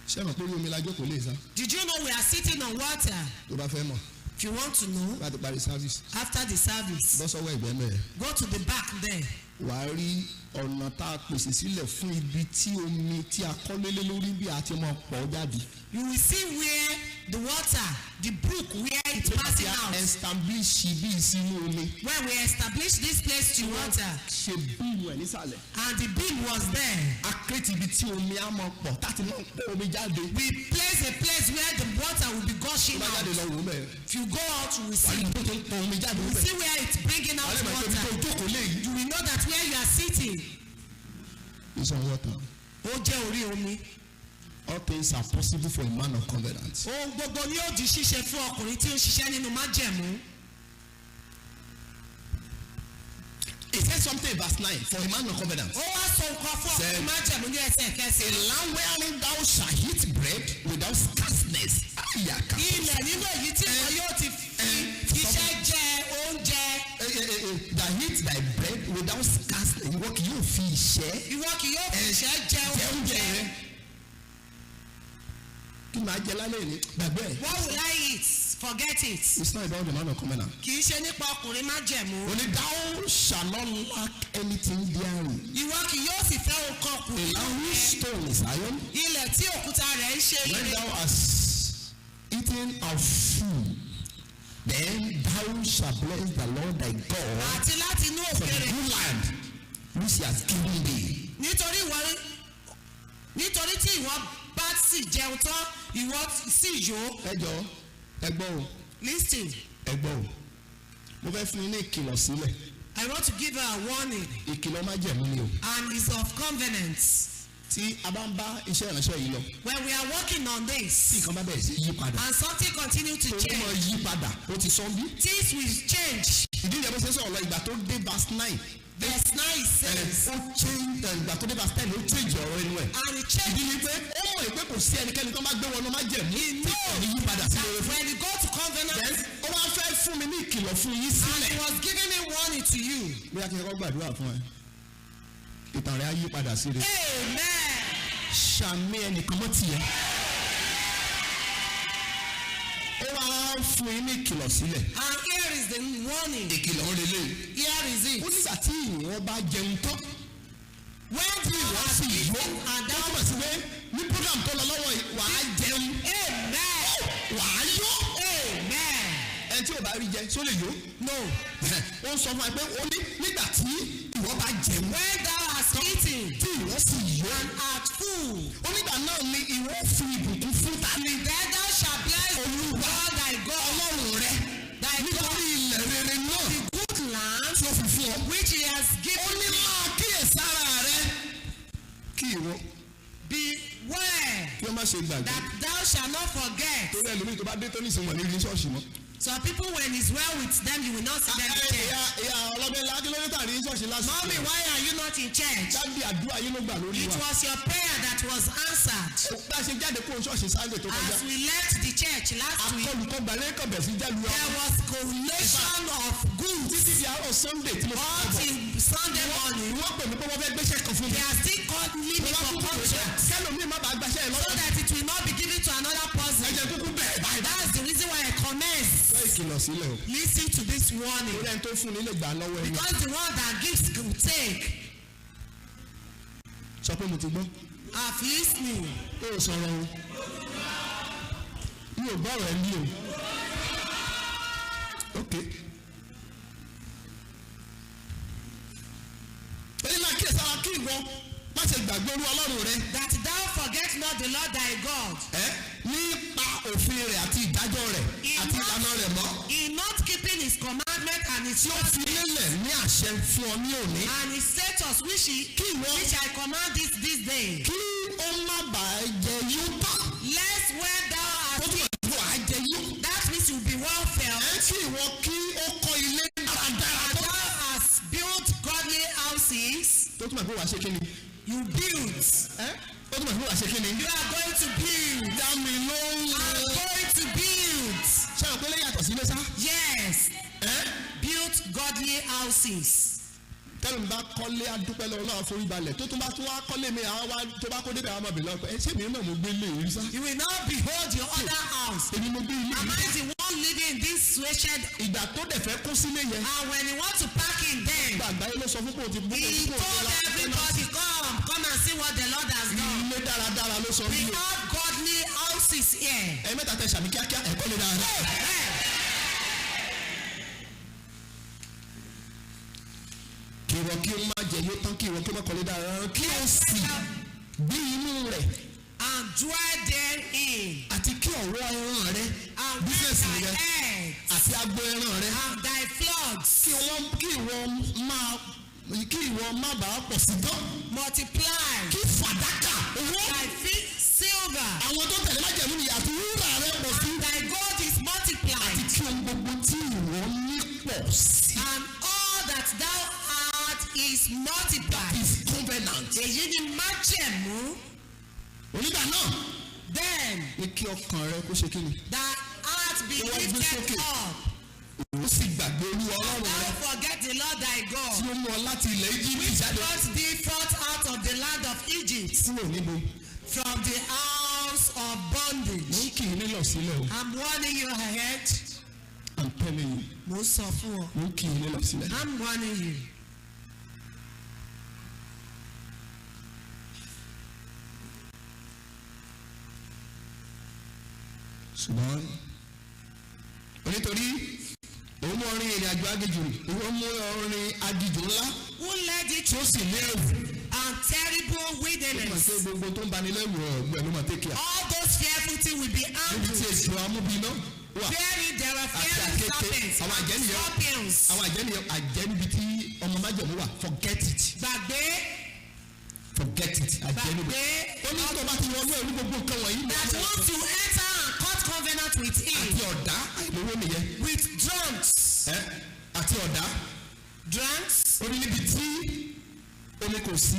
Ṣé ẹ mọ̀ pé orí omi la jókòó lè sá? Did you know we are sitting on water? Tó bá fẹ́ mọ̀. If you want to know. Bá ti parí service. After the service. Bọ́ sọ́wọ́ ìgbẹ́ mẹ́rẹ̀. Go to the back there. Wà á rí ọ̀nà tá a pèsè sílẹ̀ fún ibi tí omi tí a kọ́ lélẹ̀ lórí bí a ti máa pọ̀ jáde. You will see where the water, the brook where it's passing out. Establish bí sínú omi. When we established this place to water. Ṣe bíìmù ẹ̀ nísàlẹ̀. And the beam was there. A create ibi tí omi á máa pọ̀ táti máa pọ̀ omi jáde. We place a place where the water will be gushing out. Tó bá jáde lọ wò ó mẹ́. If you go out you will see. Wà á rí bó tó ń pọ̀ omi jáde. You will see where it's bringing out water. Wà á lè máa tó jókòó léyìí. You will know that where you are sitting. It's on water. Ó jẹ́ orí omi. All things are possible for a man of covenant. Ohun gbogbo ni ó di ṣíṣe fún ọkùnrin tí ó ń ṣiṣẹ́ nínú májẹ̀mú. He said something in verse 9 for a man of covenant. Ó wá sọ nǹkan fún ọkùnrin májẹ̀mú ní ẹsẹ̀ kẹsì. A land wherein thou shalt eat bread without scarceness. Ilẹ̀ nínú èyí tí ìwọ yóò ti fi iṣẹ́ jẹ oúnjẹ. That eat thy bread without scarceness. Ìwọ kì yóò fi ìṣẹ́. Ìwọ kì yóò fi ìṣẹ́ jẹ oúnjẹ. Kí máa jẹ lálẹ́ ní gbàgbé ẹ̀. What will I eat? Forget it. It's not about the man of covenant. Kì í ṣe nípa ọkùnrin májẹ̀mú. Only thou shalt not lack anything therein. Ìwọ kì yóò sì fẹ́ nǹkan kù. A land whose stone is iron. Ilẹ̀ tí òkúta rẹ̀ ń ṣe When ire. thou hast eaten of food, then thou shalt bless the Lord thy God Àti láti inú for the òkèrè. good land which he has given thee. Nítorí tí ìwọ bá sì jẹun tán, ìwọ sì yó. Ẹ jọ ẹ gbọ́ o. Listen. Ẹ gbọ́ o. mo fẹ́ fún yín ní ìkìlọ̀ sílẹ̀. I want to give her a warning. Ìkìlọ̀ májẹ̀mú ni o. And it's of covenants. Tí a bá ń bá iṣẹ́ ìránṣẹ́ yìí lọ. When we are working on this. Tí nǹkan bá bẹ̀rẹ̀ sí yí padà. And something continue to change. Tó mọ̀ yí padà ó ti sọ bí. Things will change. Ìdí ìjẹ́bú ṣe sọ̀rọ̀ lọ ìgbà tó dé verse 9. Verse 9 says. Ó change ìgbà tó dé verse 10 ó change ọ̀rọ̀ inú ẹ̀. And it change. Ìdí ni pé ó mọ̀ pé kò sí ẹnikẹ́ni tó máa gbé wọnú májẹ̀mú. He knows yí padà sí that when you go to covenant. Ó wá fẹ́ fún mi ní ìkìlọ̀ fún yín sílẹ̀. And he was giving me warning to you. Bí a kì í kọ́ gbàdúrà fún ẹ. Ìtàn rẹ̀ á yí padà sí rẹ̀. Amen. Ṣàmì ẹnìkan mọ́ tiẹ̀. Ó wá fún yín ní ìkìlọ̀ sílẹ̀. And here is the warning. Ìkìlọ̀ ń relé. Here is it. Ó nígbà tí ìwọ bá jẹun tán. When you are sì yó. And that was pé ní program tó lọ lọ́wọ́ yìí wàá jẹun. Amen. Wàá yó. Amen. Ẹni tí ò bá rí jẹ só lè yó. No. Ó ń sọ fún wa pé ó ní nígbà tí ìwọ bá jẹun. When thou hast eaten. Tí ìwọ sì yó. And art full. Ó nígbà náà ni ìwọ fi ìbùkún fún tani. Then thou shalt bless Olúwa thy God. Ọlọ́run rẹ. Thy God. Nítorí ilẹ̀ rere náà. The good land. Tí ó fi fún ọ. Which he has given. Ó ní máa kíyèsára rẹ. Kí ìwọ. Beware. Kí o má ṣe gbàgbé. That thou shalt not forget. Torí ẹlòmíì tó bá dé tó ní ìsìn wọn ní rí ṣọ́ọ̀ṣì mọ́. Some people when it's well with them you will not see them in church. Ìyá ọlọ́bẹ̀ ńlá kí ló dé tàrí ṣọ́ọ̀ṣì lásìkò. Mommy, why are you not in church? Dábì àdúrà yín ló gbà lórí wa. It was your prayer that was answered. Bá a ṣe jáde kúrò ṣọ́ọ̀ṣì Sunday tó kọjá. As we left the church last week. Akọlùkọ gbàlẹ́ kọ̀bẹ̀ sí jálu wa. There was collation of goods. Títí di àárọ̀ Sunday tí mo fi kọ̀ bọ̀. Until Sunday morning. Wọ́n pè mí pé wọ́n fẹ́ gbéṣẹ́ kan fún mi. They are still calling me for contract. Kẹ́lòmíì má bàa gbàṣẹ́ ẹ̀ lọ́wọ́. So that it will not be given to another person. Ẹ jẹ́ kúkú bẹ́ẹ̀ báyìí. That's the reason why I commence. Fẹ́ ìkìlọ̀ sílẹ̀ o. Listen to this warning. Orí ẹni tó fún ni lè gbà lọ́wọ́ ẹni. Because the one that gives will take. Sọ pé mo ti gbọ́. I've listening. Ó sọ̀rọ̀ o. Mi ò gbọ́rọ̀ ẹ ní o. Okay. Èyí máa kí ẹ̀sára kí ìwọ má ṣe gbàgbé orú Ọlọ́run rẹ. That thou forget not the Lord thy God. Nípa òfin rẹ̀ àti ìdájọ́ rẹ̀ àti ìlànà rẹ̀ mọ́. In not keeping his commandment and his tí ó fi lélẹ̀ ní àṣẹ fún ọ ní òní. and his status which I command this day. Kí ó má bàa jẹ yóò tán. Lest when thou hast ó túbọ̀ tó wàá jẹ yóò. that means you be well fed. Kí ìwọ kí ó kọ́ ilé dáradára. And thou hast built godly houses. Tó túbọ̀ tó wàá ṣe kí ni. You build. Ó túbọ̀ tó wàá ṣe kí ni. You are going to build. Dá mi lóhùn. I'm going to build. Ṣé o pé lè yàtọ̀ sí ilé sá? Yes. Built godly houses. Tẹ́lẹ̀ mi bá kọ́lé adúpẹ́ lọ́wọ́ náà forí balẹ̀ tó tún bá tún wá kọ́lé mi àwọn wá tó bá kó débẹ̀ àwọn ọmọbìnrin lọ́pẹ́ ẹ ṣé mi náà mo gbé ilé yìí sá. You will now behold your other house. Èmi mo gbé ilé yìí. Am I the one living in this situation? Ìgbà tó dẹ̀ fẹ́ kó sílé yẹn. And when he want to park in there. Gbàgbá yẹn ló sọ fún pé o ti bú. He told everybody come and see what the Lord has done. Ilé dáradára ló sọ We have godly houses here. Ẹ mẹ́ta tẹ sàmì kíákíá ẹ̀kọ́ lè dára. Kí ìwọ kí o má jẹ yóò tán kí ìwọ kí o má kọ́lé dára kí o sì gbé inú rẹ̀. And dwell therein. Àti kí ọ̀rọ̀ ẹran rẹ. Bísẹ̀sì rẹ. Àti agbo ẹran rẹ. And thy flocks. Kí ìwọ má bàa pọ̀ sí tán. Multiply. Kí fàdákà owó. Thy feet silver. Àwọn tó tẹ̀lé májẹ̀mú ni àti wúrà rẹ pọ̀ sí. Thy gold is multiplied. Àti kí ohun gbogbo tí ìwọ ní pọ̀ sí. And all that thou art is multiplied. Is covenant. Èyí ni májẹ̀mú. Onígbà náà. Then. Ní kí ọkàn rẹ kó ṣe kí ni. Thy heart be lifted up. Ó sì gbàgbé olúwa Ọlọ́run rẹ. Don't forget the Lord thy God. Tí ó mú ọ láti ilẹ̀ Egypt jáde. Which brought thee forth out of the land of Egypt. Kúrò níbo. From the house of bondage. Mo ń kì í nílọ sílẹ̀ o. I'm warning you ahead. I'm telling you. Mo sọ fún ọ. Mo ń kì í nílọ sílẹ̀. I'm warning you. Ṣùgbọ́n onítorí òun mú ọrin ìrìn àjò agijù ìwọ mú ọrin agijù ńlá. Who led it tí ó sì ní ẹ̀rù. and terrible wilderness. ó mọ̀ sí gbogbo tó ń bani lẹ́rù ọ̀gbẹ́ ló máa tẹ́kíà. All those fearful things will be níbi tí ambush. èso amúbiná. wà Fearing there are àti fiery àkété serpents àwọn and àjẹ́nìyẹn scorpions. àwọn àjẹ́nìyẹn àjẹ́ níbi tí ọmọ májẹ̀mú wà forget it Gbàgbé forget it àjẹ́ níbi. gbàgbé ó ní tó bá ti wọnú ẹ̀rú gbogbo nǹkan wọ̀nyí. that once you enter and cut covenant with him. àti ọ̀dá àìlówó nìyẹn. With drunks. àti ọ̀dá. Drunks. ó ní níbi tí omi kò sí.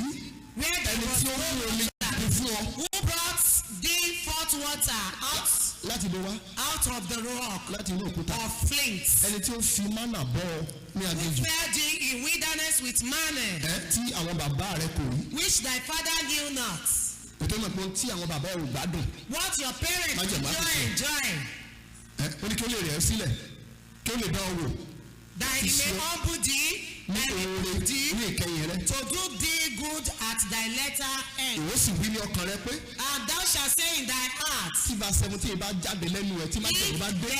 Where there ẹni was tí ó mú omi jáde fún ọ. Who brought thee forth water out? láti lọ wá. Out of the rock. láti inú òkúta. Of flints. ẹni tí ó fi mánà bọ́ ọ ní aginjù. Who fed thee in wilderness with manna. tí àwọn bàbá rẹ kò rí. Which thy father knew not. kò tó mọ̀ pé tí àwọn bàbá rẹ ò gbádùn. What your parents enjoy. ó ní kí ó lè rẹ̀ ẹ́ sílẹ̀ kí ó lè dán ọ wò. That he may humble thee. ní oore ní ìkẹyìn rẹ. To do thee good at thy latter end. ìwọ sì wí ní ọkàn rẹ pé. And thou shalt say in thy heart. tí bá 17 bá jáde lẹ́nu ẹ̀ tí má jẹ̀bú bá dé.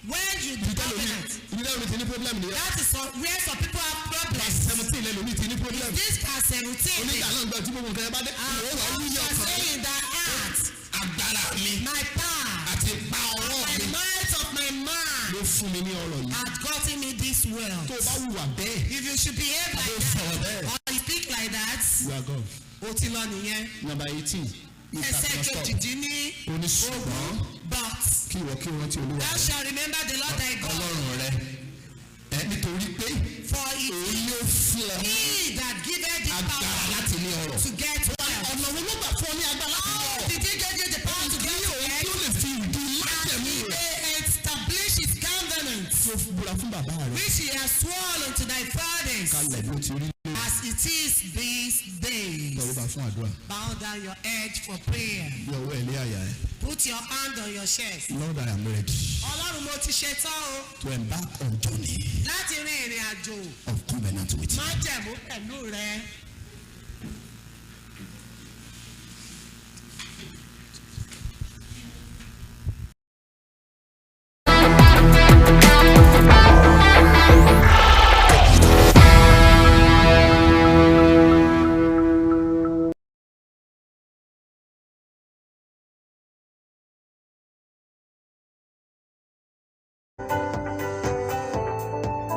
When you do covenant. ibi dáhùn ti ní problem nìyẹn. That is where some people have problems. 17 lẹ́nu mi ti ní problem. This are 17. onígbà náà gbọ́ tí gbogbo nǹkan yẹn bá dé. ìwọ wà wí ní ọkàn rẹ. Say in thy heart. agbára mi. My power. àti ipa ọwọ́ mi. The might of my mind. ló fún mi ní ọrọ̀ yìí. Had gotten me this wealth. tó o bá hùwà bẹ́ẹ̀. If you should behave like that. Or you speak like that. you are God. O ti lọ nìyẹn. number 18. Ẹsẹ̀ kejìdínní. oníṣùgbọ́n. But. kí ìwọ kí wọ́n ti olúwa. Thou shalt remember the Lord thy God. ọlọ́run rẹ. nítorí pé. For it òun yóò fún ọ. he that giveth the agbára láti ní ọrọ̀. to get wealth. ọ̀nà wo ló gbà fún ọ ní agbára láti ní ọrọ̀. Did he give you the power to get wealth? tí ó lè fi ìdí májẹ̀mú rẹ̀. He establish his covenant. tó búra fún bàbá rẹ. Which he has sworn unto thy fathers. kalẹ̀ ló ti rí. As it is these days. lọ́wọ́ bá fún àdúrà. Bow down your head for prayer. bí ọwọ́ ẹ̀ lé àyà ẹ̀. Put your hand on your chest. Lord, I am ready. Ọlọ́run mo ti ṣe tán o. to embark on journey. Láti rin ìrìn àjò. of covenant with you. Májẹ̀mú pẹ̀lú rẹ.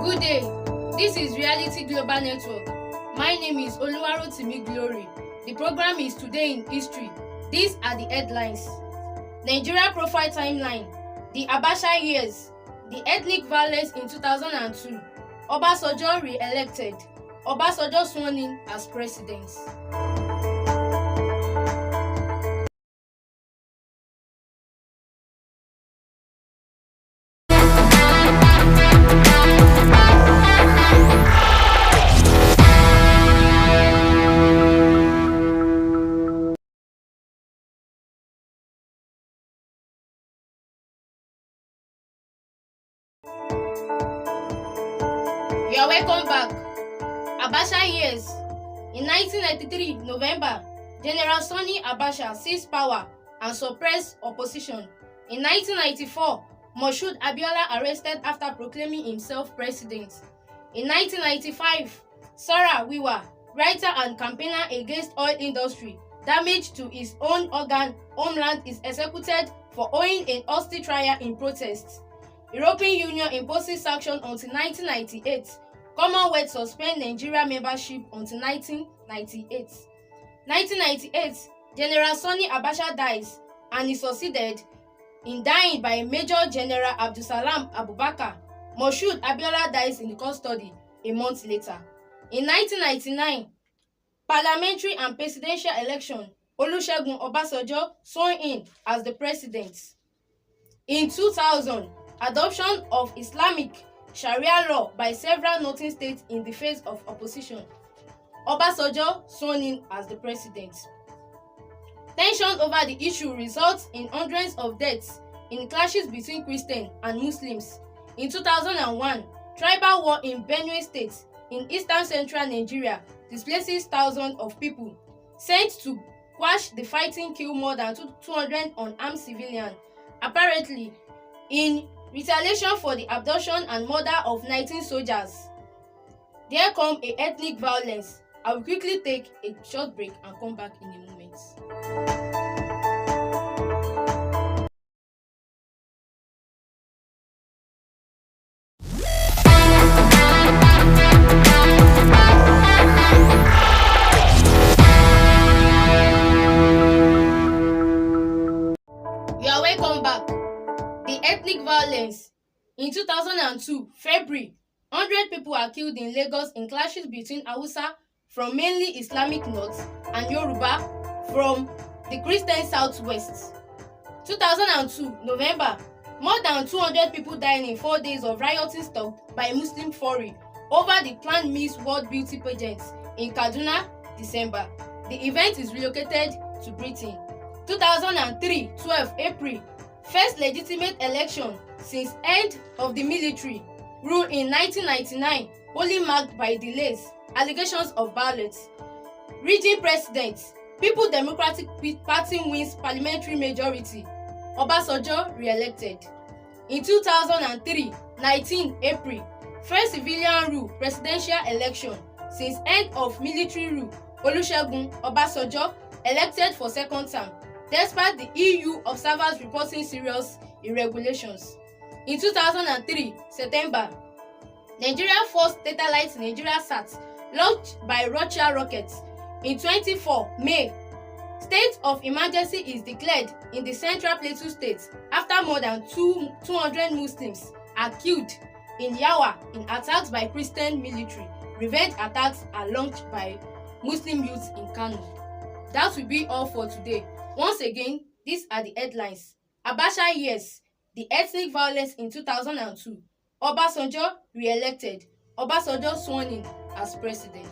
Good day, this is Reality Global Network. My name is Oluwarotimi Glory. The program is Today in History. These are the headlines. Nigeria Profile Timeline, the Abacha Years, the Ethnic Violence in 2002, Obasanjo re-elected, Obasanjo sworn in as President. You are welcome back. Abacha Years. In 1993 November, General Sani Abacha seized power and suppressed opposition. In 1994, Moshood Abiola arrested after proclaiming himself president. In 1995, Sarah Wiwa, writer and campaigner against oil industry, damage to his own organ homeland, is executed for owing an hostile trial in protest. European Union imposes sanctions until 1998. Commonwealth suspend Nigeria membership until 1998. 1998, General Sani Abacha dies and is succeeded in dying by Major General Abdulsalam Abubakar. Moshood Abiola dies in custody a month later. In 1999, parliamentary and presidential election, Olusegun Obasanjo sworn in as the president. In 2000, adoption of Islamic Sharia law by several northern states in the face of opposition. Obasanjo sworn in as the president. Tension over the issue results in hundreds of deaths in clashes between Christians and Muslims. In 2001, tribal war in Benue State in eastern central Nigeria displaces thousands of people. Sent to quash the fighting killed more than 200 unarmed civilians. Apparently, in retaliation for the abduction and murder of 19 soldiers. There come a ethnic violence. I will quickly take a short break and come back in a moment. ethnic violence. In 2002, February, 100 people were killed in Lagos in clashes between Hausa from mainly Islamic north and Yoruba from the Christian southwest. 2002, November, more than 200 people died in 4 days of rioting stoked by Muslim Fury over the planned Miss World Beauty pageant in Kaduna, December. The event is relocated to Britain. 2003, 12 April, first legitimate election since end of the military rule in 1999, only marked by delays, allegations of violence. Region president, People Democratic Party wins parliamentary majority. Obasanjo re-elected. In 2003, 19 April, first civilian rule presidential election since end of military rule. Olusegun Obasanjo elected for second term, despite the EU observers reporting serious irregularities. In 2003, September, Nigeria first satellite Nigeria-Sat launched by Russia rockets. In 24 May, state of emergency is declared in the Central Plateau State after more than 200 Muslims are killed in Yawa in attacks by Christian military. Revenge attacks are launched by Muslim youths in Kano. That will be all for today. Once again, these are the headlines. Abacha years, the ethnic violence in 2002. Obasanjo re-elected. Obasanjo sworn in as president.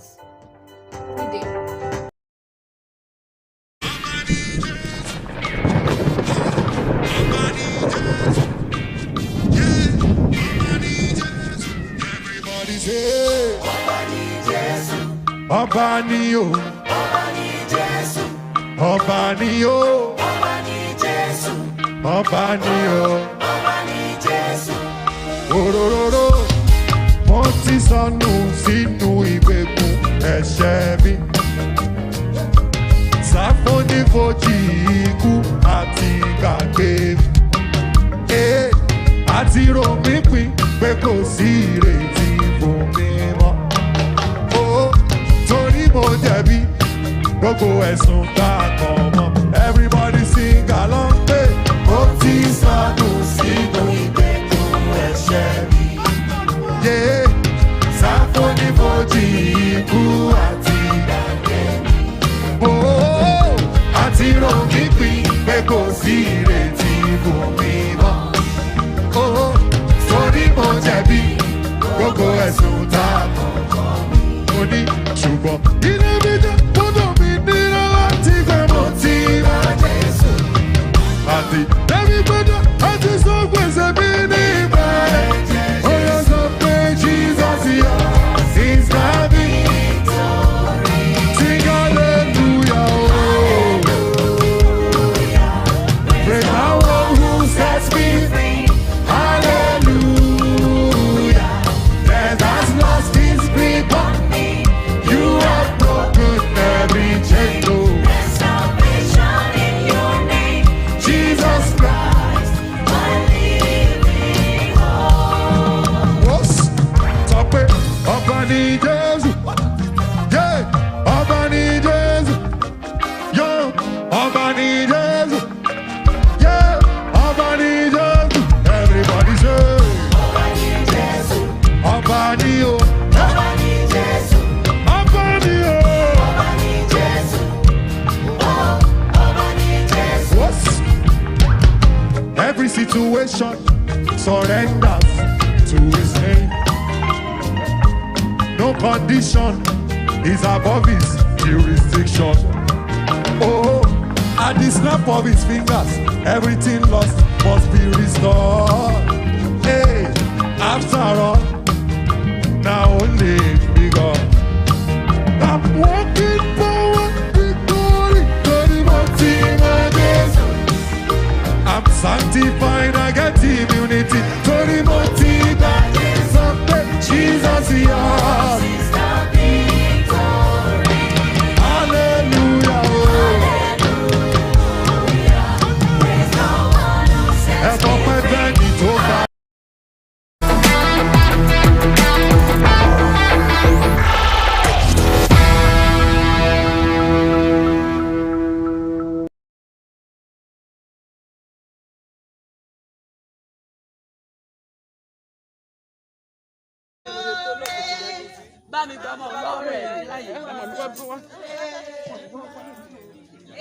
Good day. Everybody say, Ọba ni o, Ọba ni o, Ọba ni o, òróró, mo ti sọnù sínú ìgbèkùn ẹ̀ṣẹ̀ mi. Sáfónífojì ikú àti gbàgbé mi. Àti rò mí pin pé kò sí ìrètí fún mi mọ́. Torí mo jẹ̀bi gbogbo ẹ̀sùn tá a kàn mọ́. Everybody sing along pé mo ti sọnù sínú ìgbèkùn ẹ̀ṣẹ̀ mi. Sáfónífojì ikú àti gbàgbé mi. Àti rò mí pin pé kò sí ìrètí fún mi mọ́. Torí mo jẹ̀bi gbogbo ẹ̀sùn tá a kàn mo ní ṣùgbọ́n ilé mi jẹ́ gbọ́dọ̀ mi nílò láti fẹ́ mo ti rà Jésù. Àti lẹ́mi gbọ́dọ̀ àti sọ gbèsè mi ní ìgbà ẹ̀. Ó yọ sọ pé Jesus yọ is my victory. Sing hallelujah, oh. Praise the one who sets me free. Hallelujah. Death has lost its grip on me. You have broken every chain. There's salvation in your name, Jesus Christ, my living hope. What's up? Ọba ni Jésù. Yeah, Ọba ni Jésù. Yo, Ọba ni Jésù. Yeah, Ọba ni Jésù. Everybody say, Ọba ni Jésù. Ọba ni o. Ọba ni Jésù. Ọba ni o. Ọba ni Jésù. Ọba ni Jésù. What's every situation surrenders to His name. No condition is above His jurisdiction. At the snap of His fingers, everything lost must be restored. Hey, after all, now only be God. I'm walking forward, victory, I'm sanctified, I get immunity. Jesus, yours.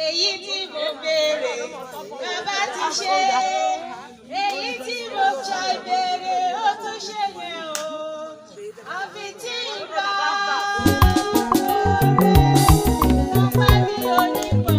èyí tí mo béèrè bàbá ti ṣe èyí tí mo ṣe béèrè ó tún ṣe yẹn o àfi tí ń bá ọpẹ́ mi ò ní pọ̀.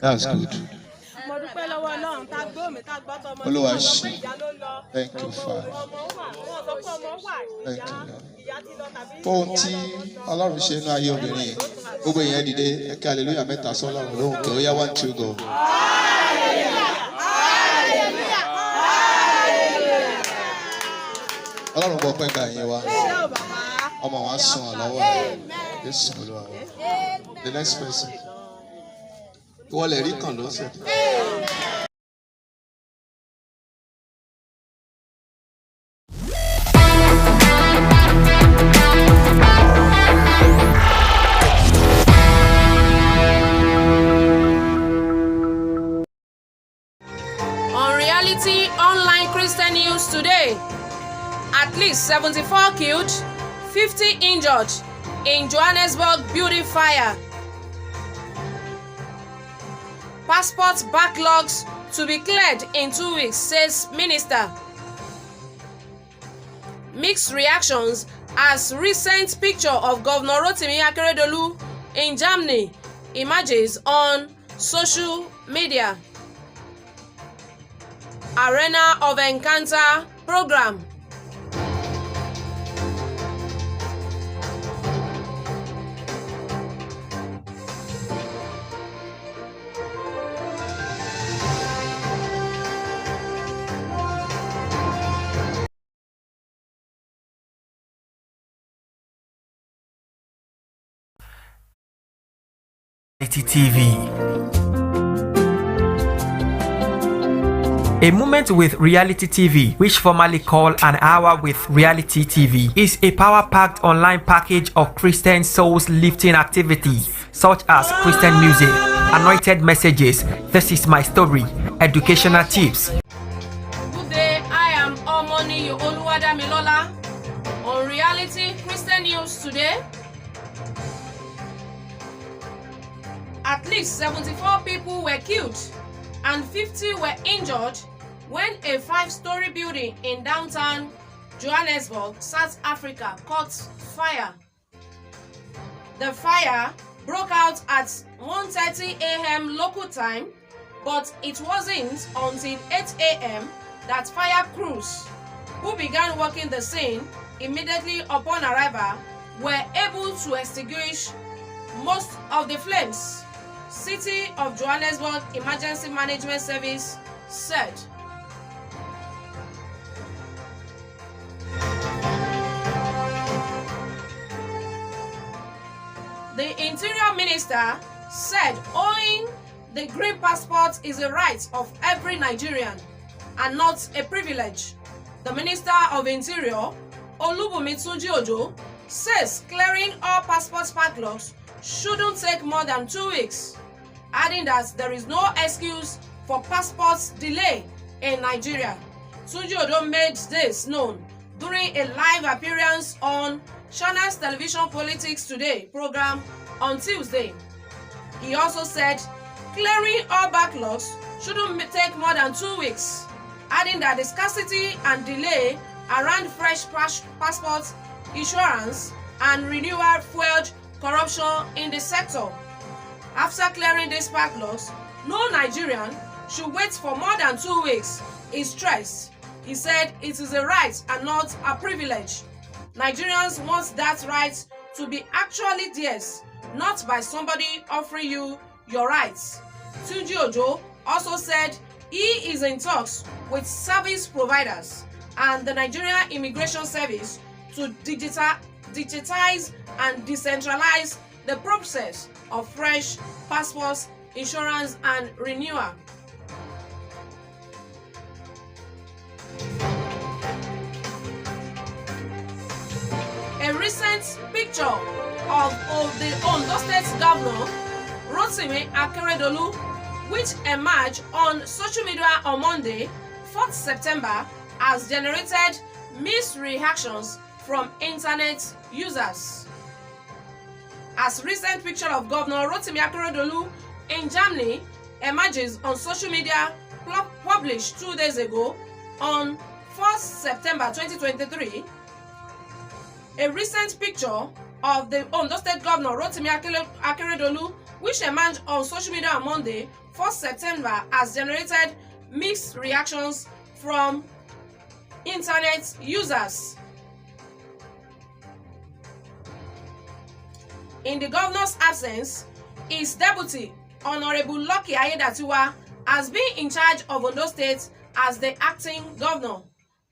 That's good. Olúwa ṣe. Thank you, Father. Thank you, Lord. Ohun tí Ọlọ́run ṣe inú ayé obìnrin yìí, gbogbo èèyàn dìde ẹ̀ka hallelujah mẹ́ta sọ́lọ́run lóhùn kẹ́ ó yá 1 2 go. Ọlọ́run gbọ́ pẹ́ gba ẹ̀yìn wa. Ọmọ wa sùn àlọ́wọ́ rẹ̀. Jésù Olúwa wa. The next person. Ìwọ lè rí kàn lọ́sẹ̀. On Reality Online Christian News today, at least 74 killed, 50 injured in Johannesburg building fire. Passport backlogs to be cleared in 2 weeks, says Minister. Mixed reactions as recent picture of Governor Rotimi Akeredolu in Germany emerges on social media. Arena of Encounter program. TV. A Moment with Reality TV, which formerly called An Hour with Reality TV, is a power-packed online package of Christian souls lifting activities such as Christian music, anointed messages, This Is My Story, educational tips. Good day, I am Omoni Oluwada Milola on Reality Christian News today. At least 74 people were killed and 50 were injured when a 5-story building in downtown Johannesburg, South Africa, caught fire. The fire broke out at 1:30 a.m. local time, but it wasn't until 8 a.m. that fire crews, who began working the scene immediately upon arrival, were able to extinguish most of the flames. City of Johannesburg Emergency Management Service said. The Interior Minister said owing the green passport is a right of every Nigerian and not a privilege. The Minister of Interior, Olubunmi Tunji Ojo, says clearing all passport backlogs shouldn't take more than 2 weeks, adding that there is no excuse for passport delay in Nigeria. Tunji Ojo made this known during a live appearance on Channels Television Politics Today program on Tuesday. He also said clearing all backlogs shouldn't take more than 2 weeks, adding that the scarcity and delay around fresh passport issuance and renewal fueled corruption in the sector. After clearing these backlogs, no Nigerian should wait for more than 2 weeks, he stressed. He said it is a right and not a privilege. Nigerians want that right to be actually theirs, not by somebody offering you your rights. Tunji Ojo also said he is in talks with service providers and the Nigerian Immigration Service to digitize and decentralize the process of fresh passports, insurance, and renewal. A recent picture of the Ondo State Governor, Rotimi Akeredolu, which emerged on social media on Monday, 4th September, has generated mixed reactions from internet users. As recent picture of Governor Rotimi Akeredolu in Germany emerges on social media published 2 days ago on 4th September 2023, a recent picture of the Ondo State Governor Rotimi Akeredolu, which emerged on social media on Monday, 4th September, has generated mixed reactions from internet users. In the governor's absence, his deputy, Honorable Lucky Ayedatiwa, has been in charge of Ondo State as the acting governor.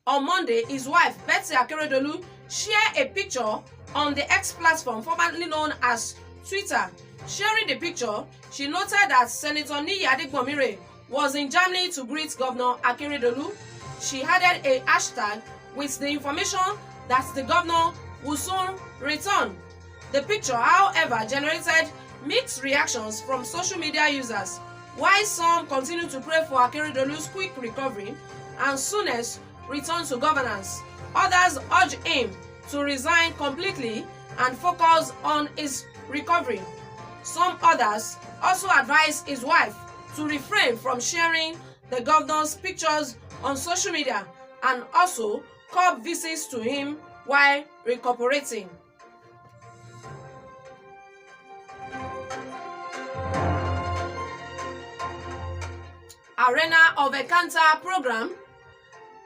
On Monday, his wife, Betty Akeredolu, shared a picture on the X platform formerly known as Twitter. Sharing the picture, she noted that Senator Niyi Adegbomire was in Germany to greet Governor Akeredolu. She added a hashtag with the information that the governor will soon return. The picture, however, generated mixed reactions from social media users. While some continue to pray for Akeredolu's quick recovery and soonest return to governance, others urge him to resign completely and focus on his recovery. Some others also advise his wife to refrain from sharing the governor's pictures on social media and also curb visits to him while recuperating. Arena of Encounter program.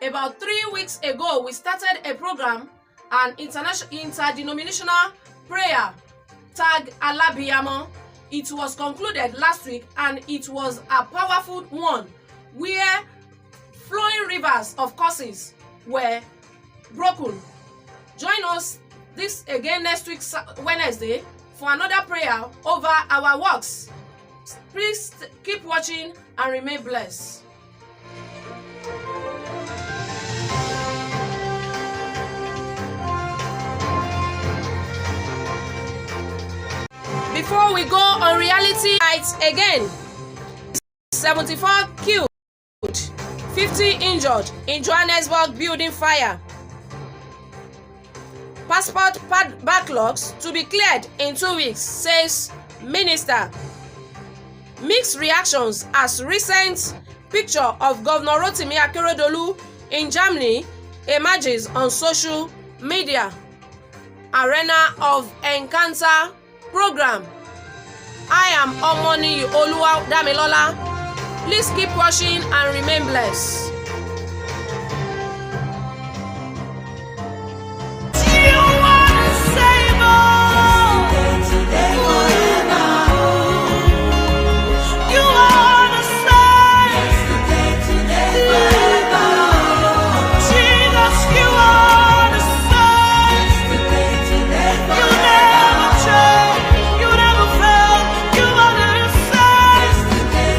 About 3 weeks ago, we started a program, an interdenominational prayer tag Alabiyamo. It was concluded last week and it was a powerful one where flowing rivers of curses were broken. Join us this again next week, Wednesday, for another prayer over our works. Please keep watching and remain blessed. Before we go on reality nights again, 74 killed, 50 injured in Johannesburg building fire. Passport backlogs to be cleared in 2 weeks, says Minister. Mixed reactions as recent picture of Governor Rotimi Akeredolu in Germany emerges on social media. Arena of Encounter program. I am Omoni Oluwadamilola. Please keep watching and remain blessed. You never fail, you are the same.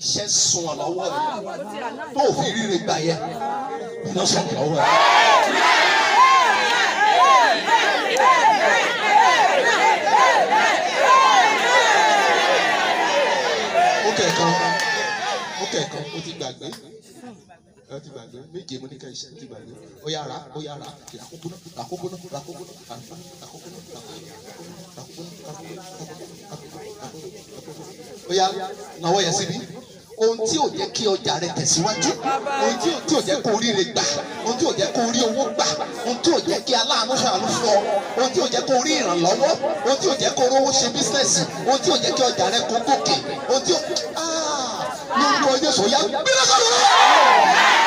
iṣẹ́ sun ọ̀lọ́wọ́ rẹ̀ tó fi ríre gbà yẹ iná sun ọ̀lọ́wọ́ rẹ̀. ó kẹ̀kan ó ti gbàgbé méje mo ní ká iṣẹ́ ó ti gbàgbé ó yára ràkókóná ó yá náwó yẹn síbi ohun tí ò jẹ́ kí ọjà rẹ tẹ̀síwájú ohun tí ò jẹ́ kó oríire gbà ohun tí ò jẹ́ kó orí owó gbà ohun tí ò jẹ́ kí aláàánú ṣàánú fún ọ ohun tí ò jẹ́ kó orí ìrànlọ́wọ́ ohun tí ò jẹ́ kó rówó ṣe bísínẹ́sì ohun tí ò jẹ́ kí ọjà rẹ kó gòkè ohun tí ò lórúkọ Jésù yá gbé lọ́sọ̀rọ̀.